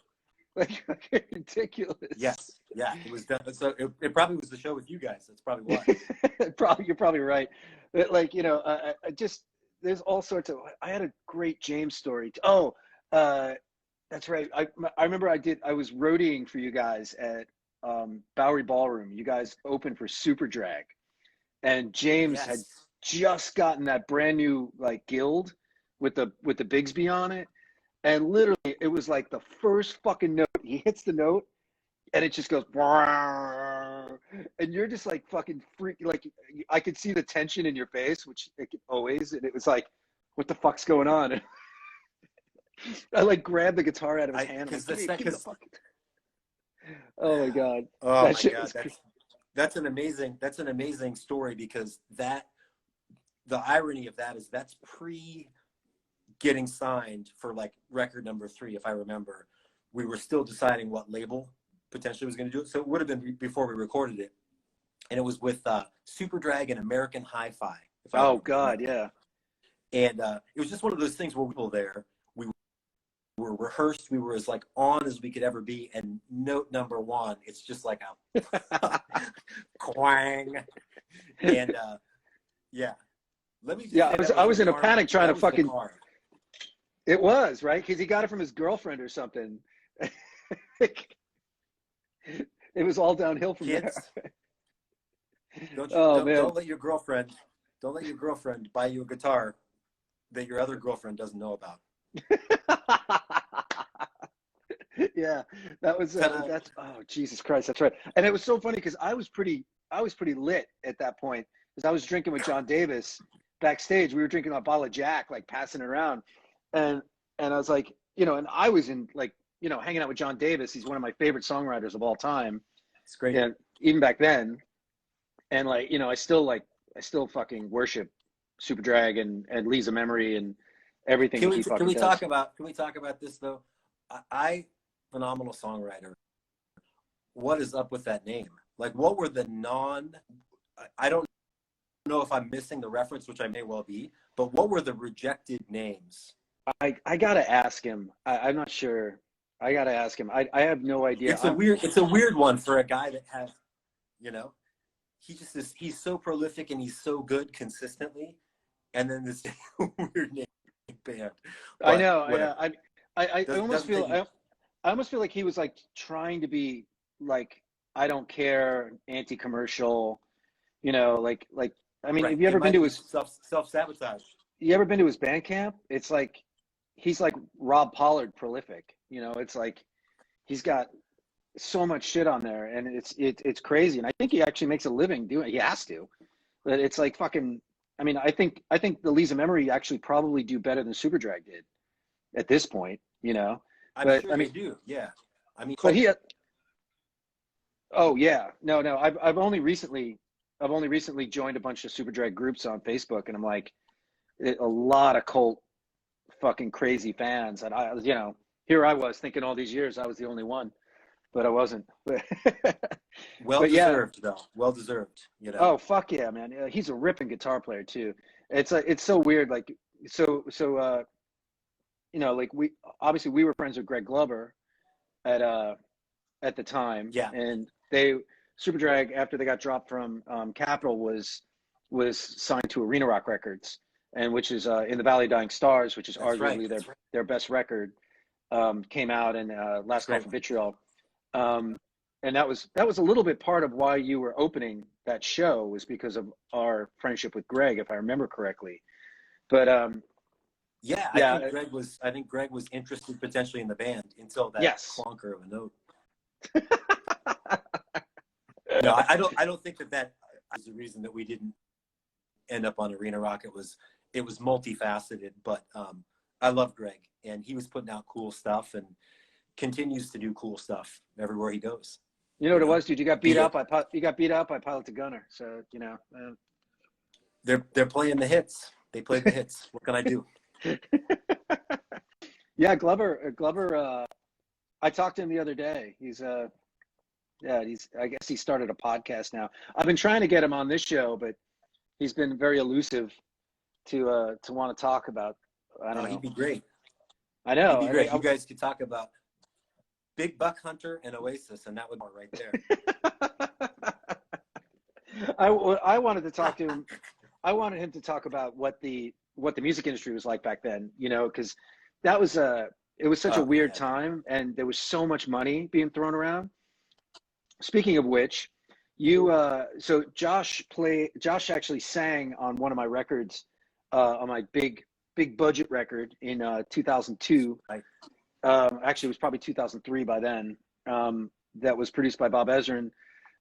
Like, ridiculous.
Yes, yeah, it was done. So it probably was the show with you guys. That's probably why.
You're probably right. Like, you know, I just, there's all sorts of. I had a great James story. That's right. I remember I was roadieing for you guys at Bowery Ballroom. You guys opened for Super Drag, and James had just gotten that brand new like guild with the Bigsby on it, and literally it was like the first fucking note. He hits the note, and it just goes, and you're just like fucking freak. Like I could see the tension in your face, which it always, and it was like, what the fuck's going on? I like grabbed the guitar out of his hand. Oh my God!
Oh my God! That's an amazing story, because the irony of that is that's pre getting signed for like record number 3, if I remember. We were still deciding what label potentially was going to do it, so it would have been before we recorded it, and it was with Super Drag and American Hi-Fi.
Oh God, yeah.
And it was just one of those things where we were there. We were rehearsed. We were as like on as we could ever be. And note number 1, it's just like a quang. And yeah, let me.
I was in a panic trying to fucking. It was right because he got it from his girlfriend or something. It was all downhill from there.
Don't let your girlfriend buy you a guitar that your other girlfriend doesn't know about.
Yeah, that was that's oh Jesus Christ, that's right. And it was so funny because I was pretty lit at that point because I was drinking with John Davis backstage. We were drinking a bottle of Jack, like passing it around, and I was like, and I was in like hanging out with John Davis. He's one of my favorite songwriters of all time,
It's great.
and even back then, and like I still fucking worship Superdrag and Lisa Memory and everything that he fucking
Can we
does.
talk about this though? I phenomenal songwriter. What is up with that name? Like, what were the I don't know if I'm missing the reference, which I may well be, but what were the rejected names?
I gotta ask him. I'm not sure. I gotta ask him. I have no idea.
It's a weird one for a guy that has, he just is, he's so prolific and he's so good consistently, and then this weird name band. But
I know.
whatever.
I almost feel I almost feel like he was like trying to be like I don't care, anti-commercial, like I mean,
Right.
have you ever been to his
self-sabotage?
You ever been to his Bandcamp? It's like he's like Rob Pollard prolific. It's like he's got so much shit on there, and it's crazy. And I think he actually makes a living doing it. He has to, but it's like fucking. I mean, I think the Lisa Memory actually probably do better than Superdrag did at this point.
I'm sure they do. Yeah. I mean,
but he. Oh yeah, no. I've only recently joined a bunch of Superdrag groups on Facebook, and I'm like, a lot of cult, fucking crazy fans, and here I was thinking all these years I was the only one, but I wasn't.
well
but
deserved though. Well deserved.
Oh fuck yeah, man! He's a ripping guitar player too. It's so weird. Like like we were friends with Greg Glover at the time.
Yeah.
And Superdrag, after they got dropped from Capitol, was signed to Arena Rock Records, and which is In the Valley of Dying Stars, which is
That's
arguably
right.
their best record, came out in Last Call for Vitriol. And that was a little bit part of why you were opening that show, was because of our friendship with Greg, if I remember correctly. But I
think Greg was interested potentially in the band until that clunker of a note. No, I don't think that is the reason that we didn't end up on Arena Rock. It was multifaceted, but I love Greg, and he was putting out cool stuff and continues to do cool stuff everywhere he goes.
You know what it was, dude? You got beat up by Pilot to Gunner. So
they're playing the hits. They play the hits. What can I do?
Yeah, Glover. I talked to him the other day. I guess he started a podcast now. I've been trying to get him on this show, but he's been very elusive to want to talk about. I don't know.
He'd be great.
I know.
He'd be great. You guys could talk about Big Buck Hunter and Oasis, and that would be right there.
I wanted to talk to him. I wanted him to talk about what the music industry was like back then, because it was such a weird time, and there was so much money being thrown around. Speaking of which, so Josh actually sang on one of my records, on my big budget record in 2002.
Right.
Actually, it was probably 2003 by then. That was produced by Bob Ezrin,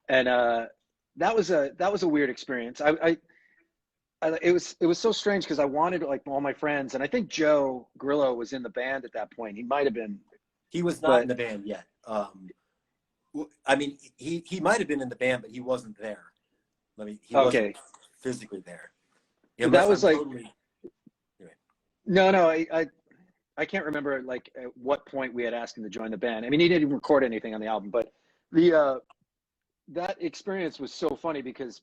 and that was a weird experience. It was so strange because I wanted like all my friends, and I think Joe Grillo was in the band at that point. He might have been.
He was not in the band yet. I mean, he might have been in the band, but he wasn't there. He wasn't physically there.
That was like. Anyway. No, I can't remember like at what point we had asked him to join the band. I mean, he didn't even record anything on the album, but that experience was so funny because,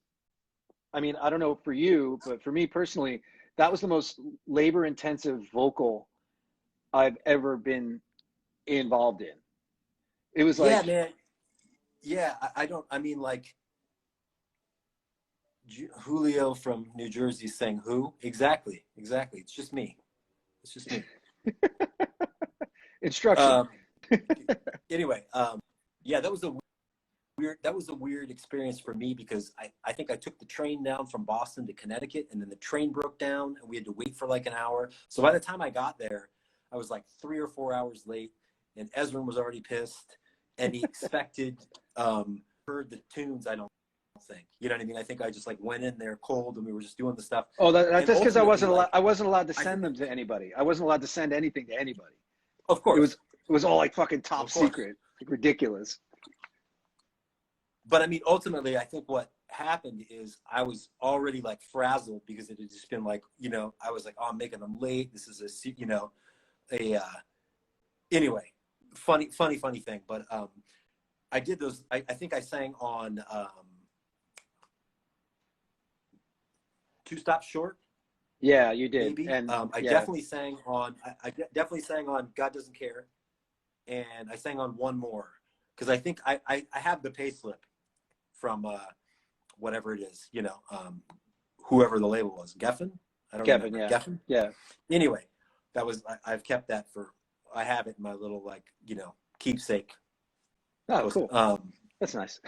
I mean, I don't know for you, but for me personally, that was the most labor-intensive vocal I've ever been involved in. It was like,
yeah, man. Yeah, I mean, like Julio from New Jersey sang "Who?" Exactly. It's just me.
Instruction.
Anyway, yeah, that was a weird experience for me because I think I took the train down from Boston to Connecticut, and then the train broke down and we had to wait for like an hour. So by the time I got there, I was like 3 or 4 hours late, and Ezrin was already pissed, and he expected heard the tunes. I don't think, you know what I mean. I think I just like went in there cold, and we were just doing the stuff.
Oh, that's because I wasn't
like,
allowed. I wasn't allowed to send them to anybody. I wasn't allowed to send anything to anybody.
Of course,
it was all like fucking top secret, like ridiculous.
But I mean, ultimately, I think what happened is I was already like frazzled because it had just been like, you know, I was like, oh, I'm making them late. This is a, you know, anyway, funny thing. But I did those. I think I sang on Two Stop Short.
Yeah, you did.
Maybe.
And
I definitely sang on. I definitely sang on God Doesn't Care, and I sang on one more because I think I have the pay slip from whatever it is, you know, whoever the label was, Geffen. I don't remember.
Yeah.
Geffen.
Yeah.
Anyway, that was I've kept that for. I have it in my little like, you know, keepsake.
Oh, cool. That's nice.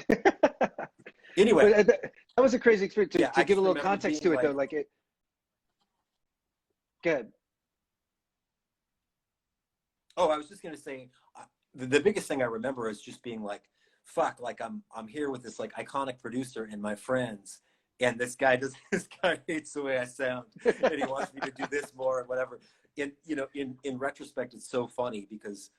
Anyway,
that was a crazy experience.
Yeah,
to give a little context to it, though, like it. Good.
Oh, I was just gonna say, the biggest thing I remember is just being like, "Fuck!" Like I'm here with this like iconic producer and my friends, and this guy hates the way I sound, and he wants me to do this more and whatever. And you know, in retrospect, it's so funny because,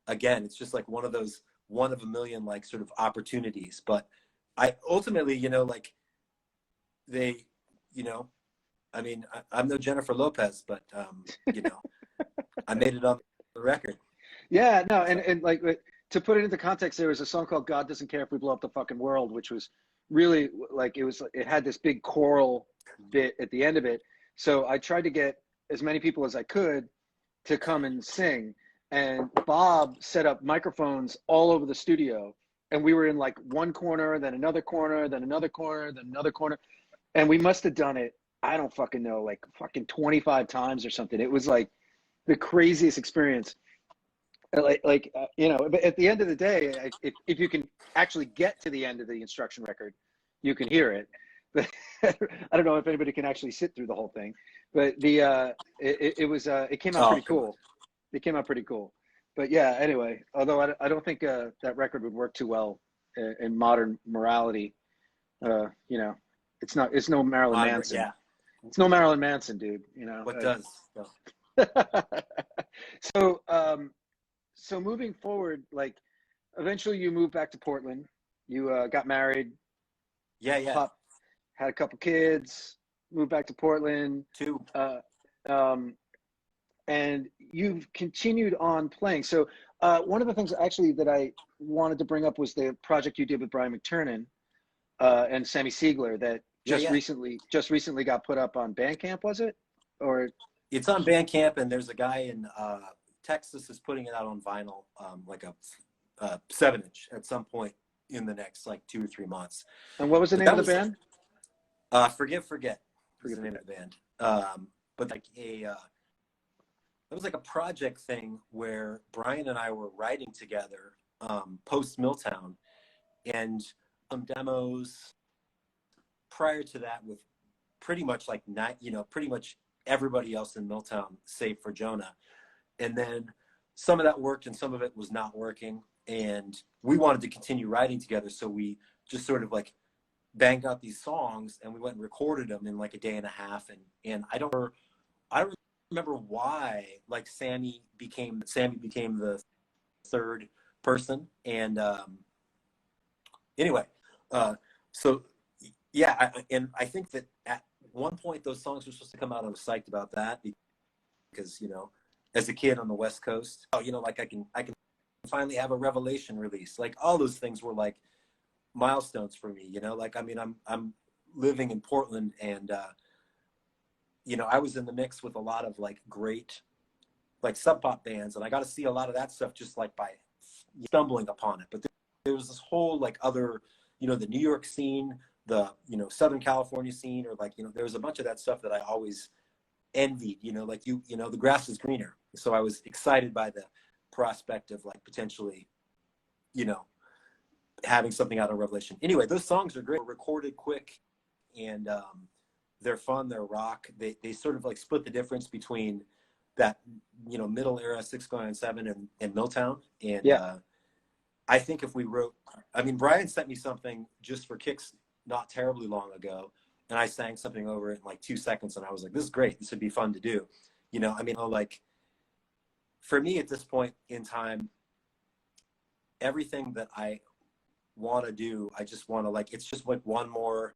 again, it's just like one of a million like sort of opportunities. But I ultimately, you know, like they, you know, I mean, I'm no Jennifer Lopez, but you know, I made it on the record.
Yeah, no, and like to put it into context, there was a song called "God Doesn't Care If We Blow Up the Fucking World," which was really like it had this big choral bit at the end of it. So I tried to get as many people as I could to come and sing, and Bob set up microphones all over the studio, and we were in like one corner, then another corner, then another corner, then another corner, and we must have done it, I don't fucking know, like fucking 25 times or something. It was like the craziest experience. You know, but at the end of the day, if you can actually get to the end of the instruction record, you can hear it. But I don't know if anybody can actually sit through the whole thing. But it came out pretty cool. It came out pretty cool. But yeah, anyway, although I don't think that record would work too well in modern morality. You know, it's no Marilyn Manson.
Yeah.
It's no Marilyn Manson, dude. You know.
What does?
So so moving forward, like eventually you moved back to Portland. You got married.
Yeah.
Had a couple kids. Moved back to Portland.
2.
And you've continued on playing. So one of the things actually that I wanted to bring up was the project you did with Brian McTernan and Sammy Siegler that recently got put up on Bandcamp, was it? Or
it's on Bandcamp, and there's a guy in Texas is putting it out on vinyl, like a 7-inch at some point in the next like 2 or 3 months.
And what was the name of the band?
Forget was the name of the band. But like it was like a project thing where Brian and I were writing together post Milltown, and some demos prior to that with pretty much like pretty much everybody else in Milltown save for Jonah. And then some of that worked and some of it was not working, and we wanted to continue writing together, so we just sort of like banged out these songs and we went and recorded them in like a day and a half. And I don't remember why like Sammy became the third person. And anyway, so yeah, I think that at one point those songs were supposed to come out. I was psyched about that because, you know, as a kid on the West Coast, you know, like I can finally have a Revelation release. Like all those things were like milestones for me, you know. Like I mean, I'm living in Portland, and you know, I was in the mix with a lot of like great like sub pop bands, and I got to see a lot of that stuff just like by stumbling upon it. But there was this whole like other, you know, the New York scene, the, you know, Southern California scene, or like, you know, there was a bunch of that stuff that I always envied, you know, like you know, the grass is greener. So I was excited by the prospect of like potentially, you know, having something out of Revelation. Anyway, those songs are great. They're recorded quick, and they're fun. They're rock. They sort of like split the difference between that, middle era 6 going on 7 in Milltown. And
Yeah.
I think if we wrote, I mean, Brian sent me something just for kicks not terribly long ago, and I sang something over it in like 2 seconds, and I was like, this is great. This would be fun to do. I mean, like, for me at this point in time, everything that I want to do, I just want to, like, it's just like one more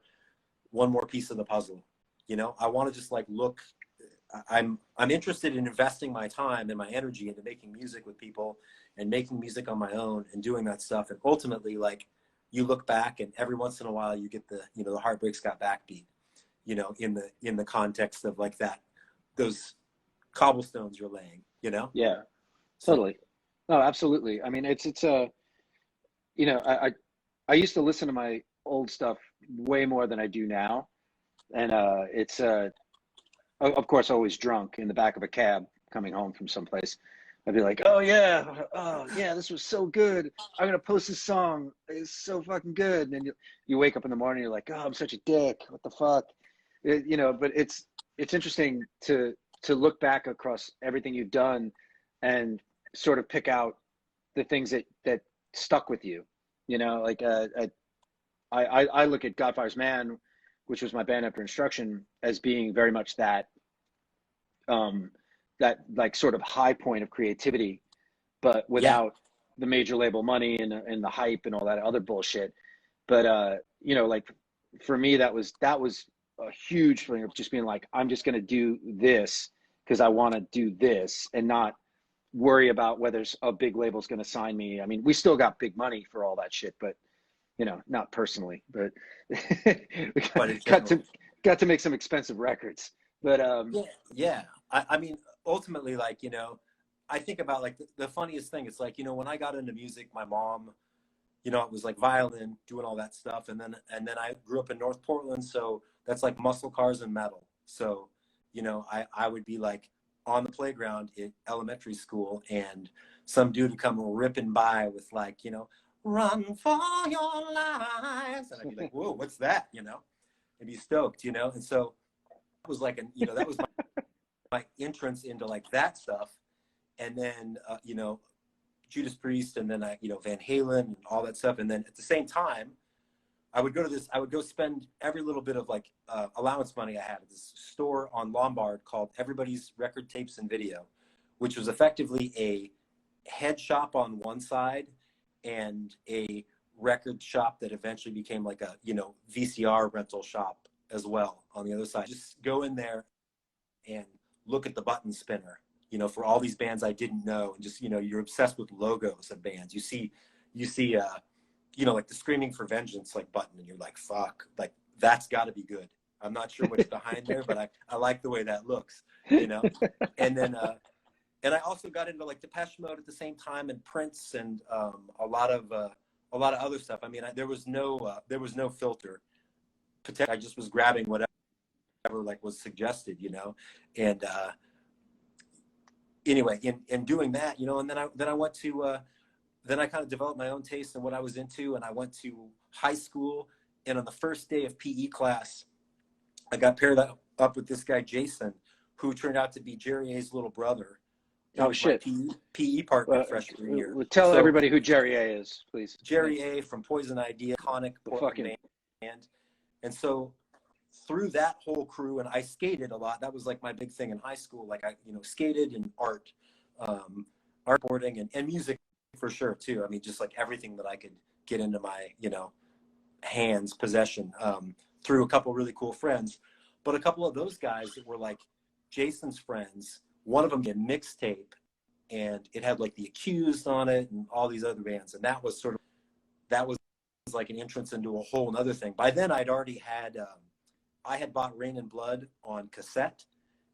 piece of the puzzle. I want to just like look, I'm interested in investing my time and my energy into making music with people and making music on my own and doing that stuff. And ultimately, like, you look back and every once in a while you get the, the Heartbreaks Got Backbeat, in the context of like those cobblestones you're laying,
Yeah,
So,
totally. No, absolutely. I mean, it's I used to listen to my old stuff way more than I do now. And it's of course always drunk in the back of a cab coming home from someplace. I'd be like, oh yeah, this was so good. I'm gonna post this song. It's so fucking good. And then you wake up in the morning, you're like, oh, I'm such a dick. What the fuck? But it's interesting to look back across everything you've done and sort of pick out the things that stuck with you. Like I look at Godfire's Man, which was my band after Instruction, as being very much that that like sort of high point of creativity, but
yeah,
without the major label money and the hype and all that other bullshit. But like for me, that was a huge thing of just being like, I'm just gonna do this because I want to do this and not worry about whether a big label's going to sign me. I mean, we still got big money for all that shit, but not personally, but we
but in
got
general,
to make some expensive records. But
yeah. I mean, ultimately, like, I think about like the funniest thing. It's like, when I got into music, my mom, it was like violin, doing all that stuff. And then I grew up in North Portland. So that's like muscle cars and metal. So, I would be like on the playground in elementary school and some dude would come ripping by with like, run for your lives. And I'd be like, whoa, what's that? And be stoked, And so that was like, that was my entrance into like that stuff. And then, Judas Priest, and then Van Halen and all that stuff. And then at the same time, I would go spend every little bit of like allowance money I had at this store on Lombard called Everybody's Record Tapes and Video, which was effectively a head shop on one side and a record shop that eventually became like a, VCR rental shop as well on the other side. Just go in there and look at the button spinner, for all these bands I didn't know. And just, you're obsessed with logos of bands. You see, like the Screaming for Vengeance, like button, and you're like, fuck, like that's gotta be good. I'm not sure what's behind there, but I like the way that looks, and then, and I also got into like Depeche Mode at the same time, and Prince, and a lot of other stuff. I mean, there was no filter. I just was grabbing whatever like was suggested, and anyway, in doing that, and then I went to then I kind of developed my own taste in what I was into, and I went to high school, and on the first day of PE class, I got paired up with this guy Jason, who turned out to be Jerry A's little brother.
oh shit.
My PE partner freshman year.
Tell
So,
everybody who Jerry A is, please.
Jerry A from Poison Idea, iconic Portland band. And so through that whole crew, and I skated a lot. That was like my big thing in high school. Like I, skated and art boarding and music for sure too. I mean, just like everything that I could get into my, hands possession through a couple of really cool friends. But a couple of those guys that were like Jason's friends, one of them did a mixtape and it had like The Accused on it and all these other bands. And that was like an entrance into a whole nother thing. By then I'd already had, I had bought Rain and Blood on cassette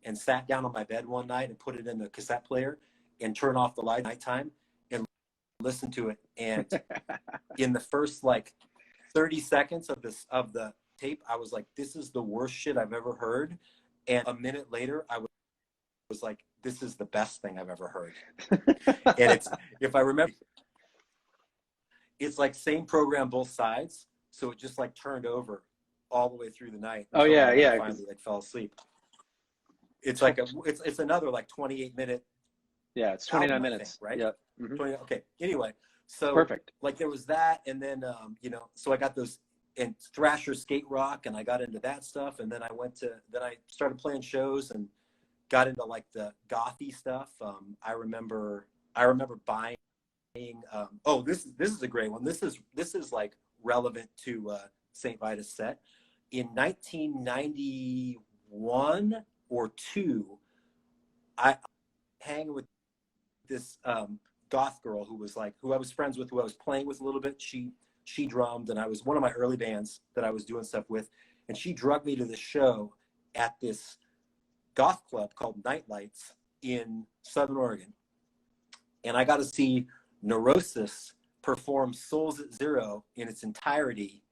and sat down on my bed one night and put it in the cassette player and turn off the light at nighttime and listen to it. And in the first like 30 seconds of the tape, I was like, this is the worst shit I've ever heard. And a minute later, I was like, this is the best thing I've ever heard. And it's, if I remember, it's like same program, both sides. So it just like turned over all the way through the night.
Oh yeah,
I finally like fell asleep. It's like it's another like 28-minute.
Yeah, it's 29
album,
minutes.
Think, right?
Yep. Mm-hmm.
20, okay. Anyway, so
Perfect.
like there was that, and then so I got those and Thrasher skate rock, and I got into that stuff, and then I started playing shows and got into like the gothy stuff. I remember buying. This is a great one. This is like relevant to St. Vitus set in 1991 or two. I hang with this goth girl who I was friends with, who I was playing with a little bit. She drummed, and I was one of my early bands that I was doing stuff with, and she drugged me to the show at this goth club called Nightlights in Southern Oregon, and I got to see Neurosis perform Souls at Zero in its entirety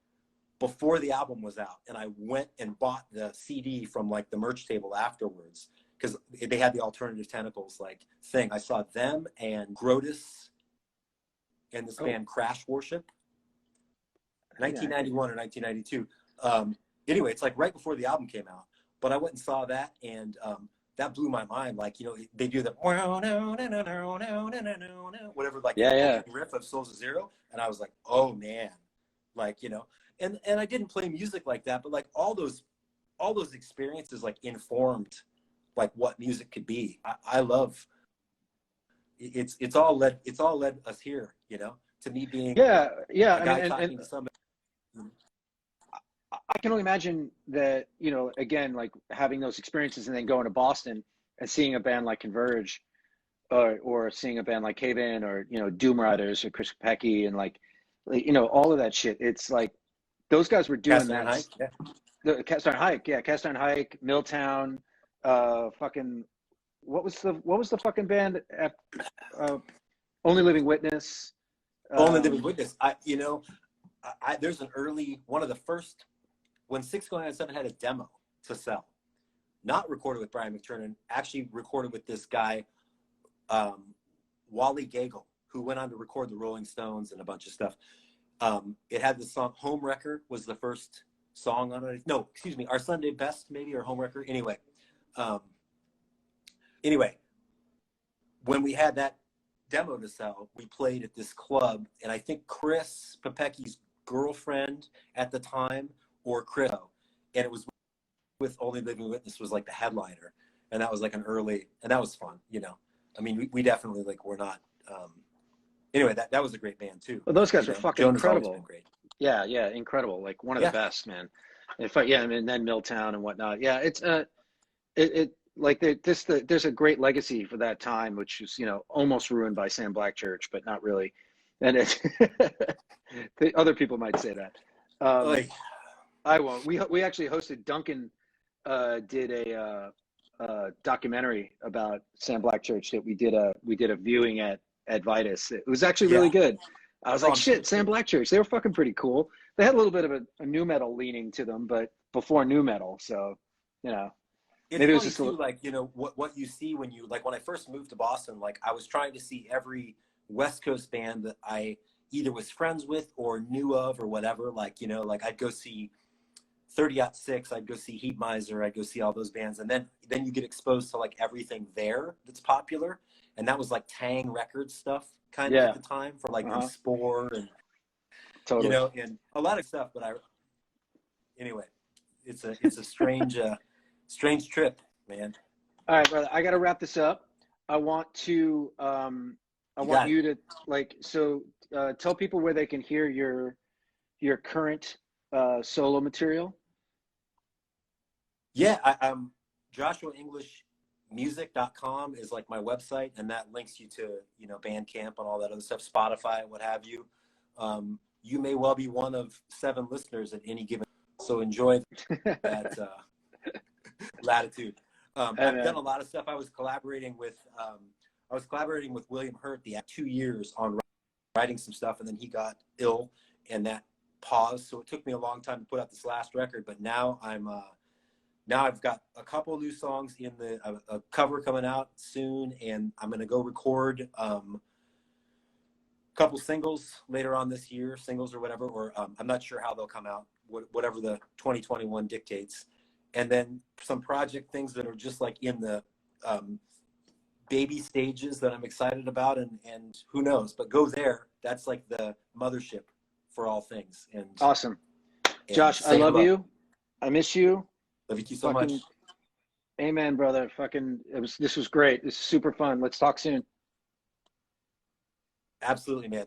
before the album was out, and I went and bought the CD from like the merch table afterwards, because they had the Alternative Tentacles like thing. I saw them and Grotus and this band Crash Worship, 1991 or 1992. Anyway, it's like right before the album came out, but I went and saw that, and that blew my mind. Like, they do the whatever, like the riff of Souls of Zero, and I was like, oh man, like, and I didn't play music like that, but like all those experiences like informed like what music could be. I love it's all led us here, to me being
a guy
talking to somebody.
I can only imagine that, again, like having those experiences and then going to Boston and seeing a band like Converge, or seeing a band like Cave-In, or, Doom Riders or Chris Pecky, and like, all of that shit. It's like those guys were doing
Cast Iron
that.
Hike, yeah.
The Cast Iron Hike, yeah, Cast Iron Hike, Milltown, fucking, what was the fucking band? Only Living Witness.
Only Living Witness. There's an early one of the first when 6go97 had a demo to sell, not recorded with Brian McTernan, actually recorded with this guy, Wally Gagel, who went on to record the Rolling Stones and a bunch of stuff. It had the song Home Wrecker was the first song on it. No, excuse me, Our Sunday Best maybe, or Home Wrecker. Anyway, when we had that demo to sell, we played at this club, and I think Chris Papecki's girlfriend at the time, or Chris, and it was with Only Living Witness was like the headliner, and that was like and that was fun. I mean, we definitely like were not. Anyway, that was a great band too.
Well, those guys were fucking incredible.
Great.
Yeah, incredible. Like one of the best, man. In fact, yeah, I mean, then Milltown and whatnot. Yeah, it's like there's a great legacy for that time, which is almost ruined by Sam Blackchurch, but not really. And it's the other people might say that. I won't. We actually hosted, Duncan did a documentary about Sam Blackchurch that we did a viewing at Vitus. It was actually really good. I was like, shit, Sam Blackchurch, they were fucking pretty cool. They had a little bit of a nu metal leaning to them, but before nu metal, so
It's
maybe it was
funny
just
too, like, what you see when you, like, when I first moved to Boston, like, I was trying to see every West Coast band that I either was friends with or knew of or whatever. Like, like I'd go see 30-06, I'd go see Heat Miser, I'd go see all those bands. And then you get exposed to like everything there that's popular. And that was like Tang Records stuff kind of at the time for like Spore and, and a lot of stuff. But anyway, it's a strange, strange trip, man.
All right, brother, I got to wrap this up. I want you to tell people where they can hear your current solo material.
Yeah, I'm JoshuaEnglishMusic.com is like my website, and that links you to Bandcamp and all that other stuff, Spotify, what have you. You may well be one of 7 listeners at any given, so enjoy that latitude. I've done a lot of stuff. I was collaborating with William Hurt the 2 years on writing some stuff, and then he got ill, and that paused. So it took me a long time to put out this last record, but now I've got a couple new songs in a cover coming out soon, and I'm going to go record a couple singles later on this year, singles or whatever, or I'm not sure how they'll come out, whatever the 2021 dictates. and then some project things that are just like in the baby stages that I'm excited about, and who knows, but go there. That's like the mothership for all things. And
Awesome. Josh, I
say
love
hello.
you. I miss you.
Love you so
Fucking
much.
amen, brother. Fucking, this was great. This is super fun. Let's talk soon.
Absolutely, man.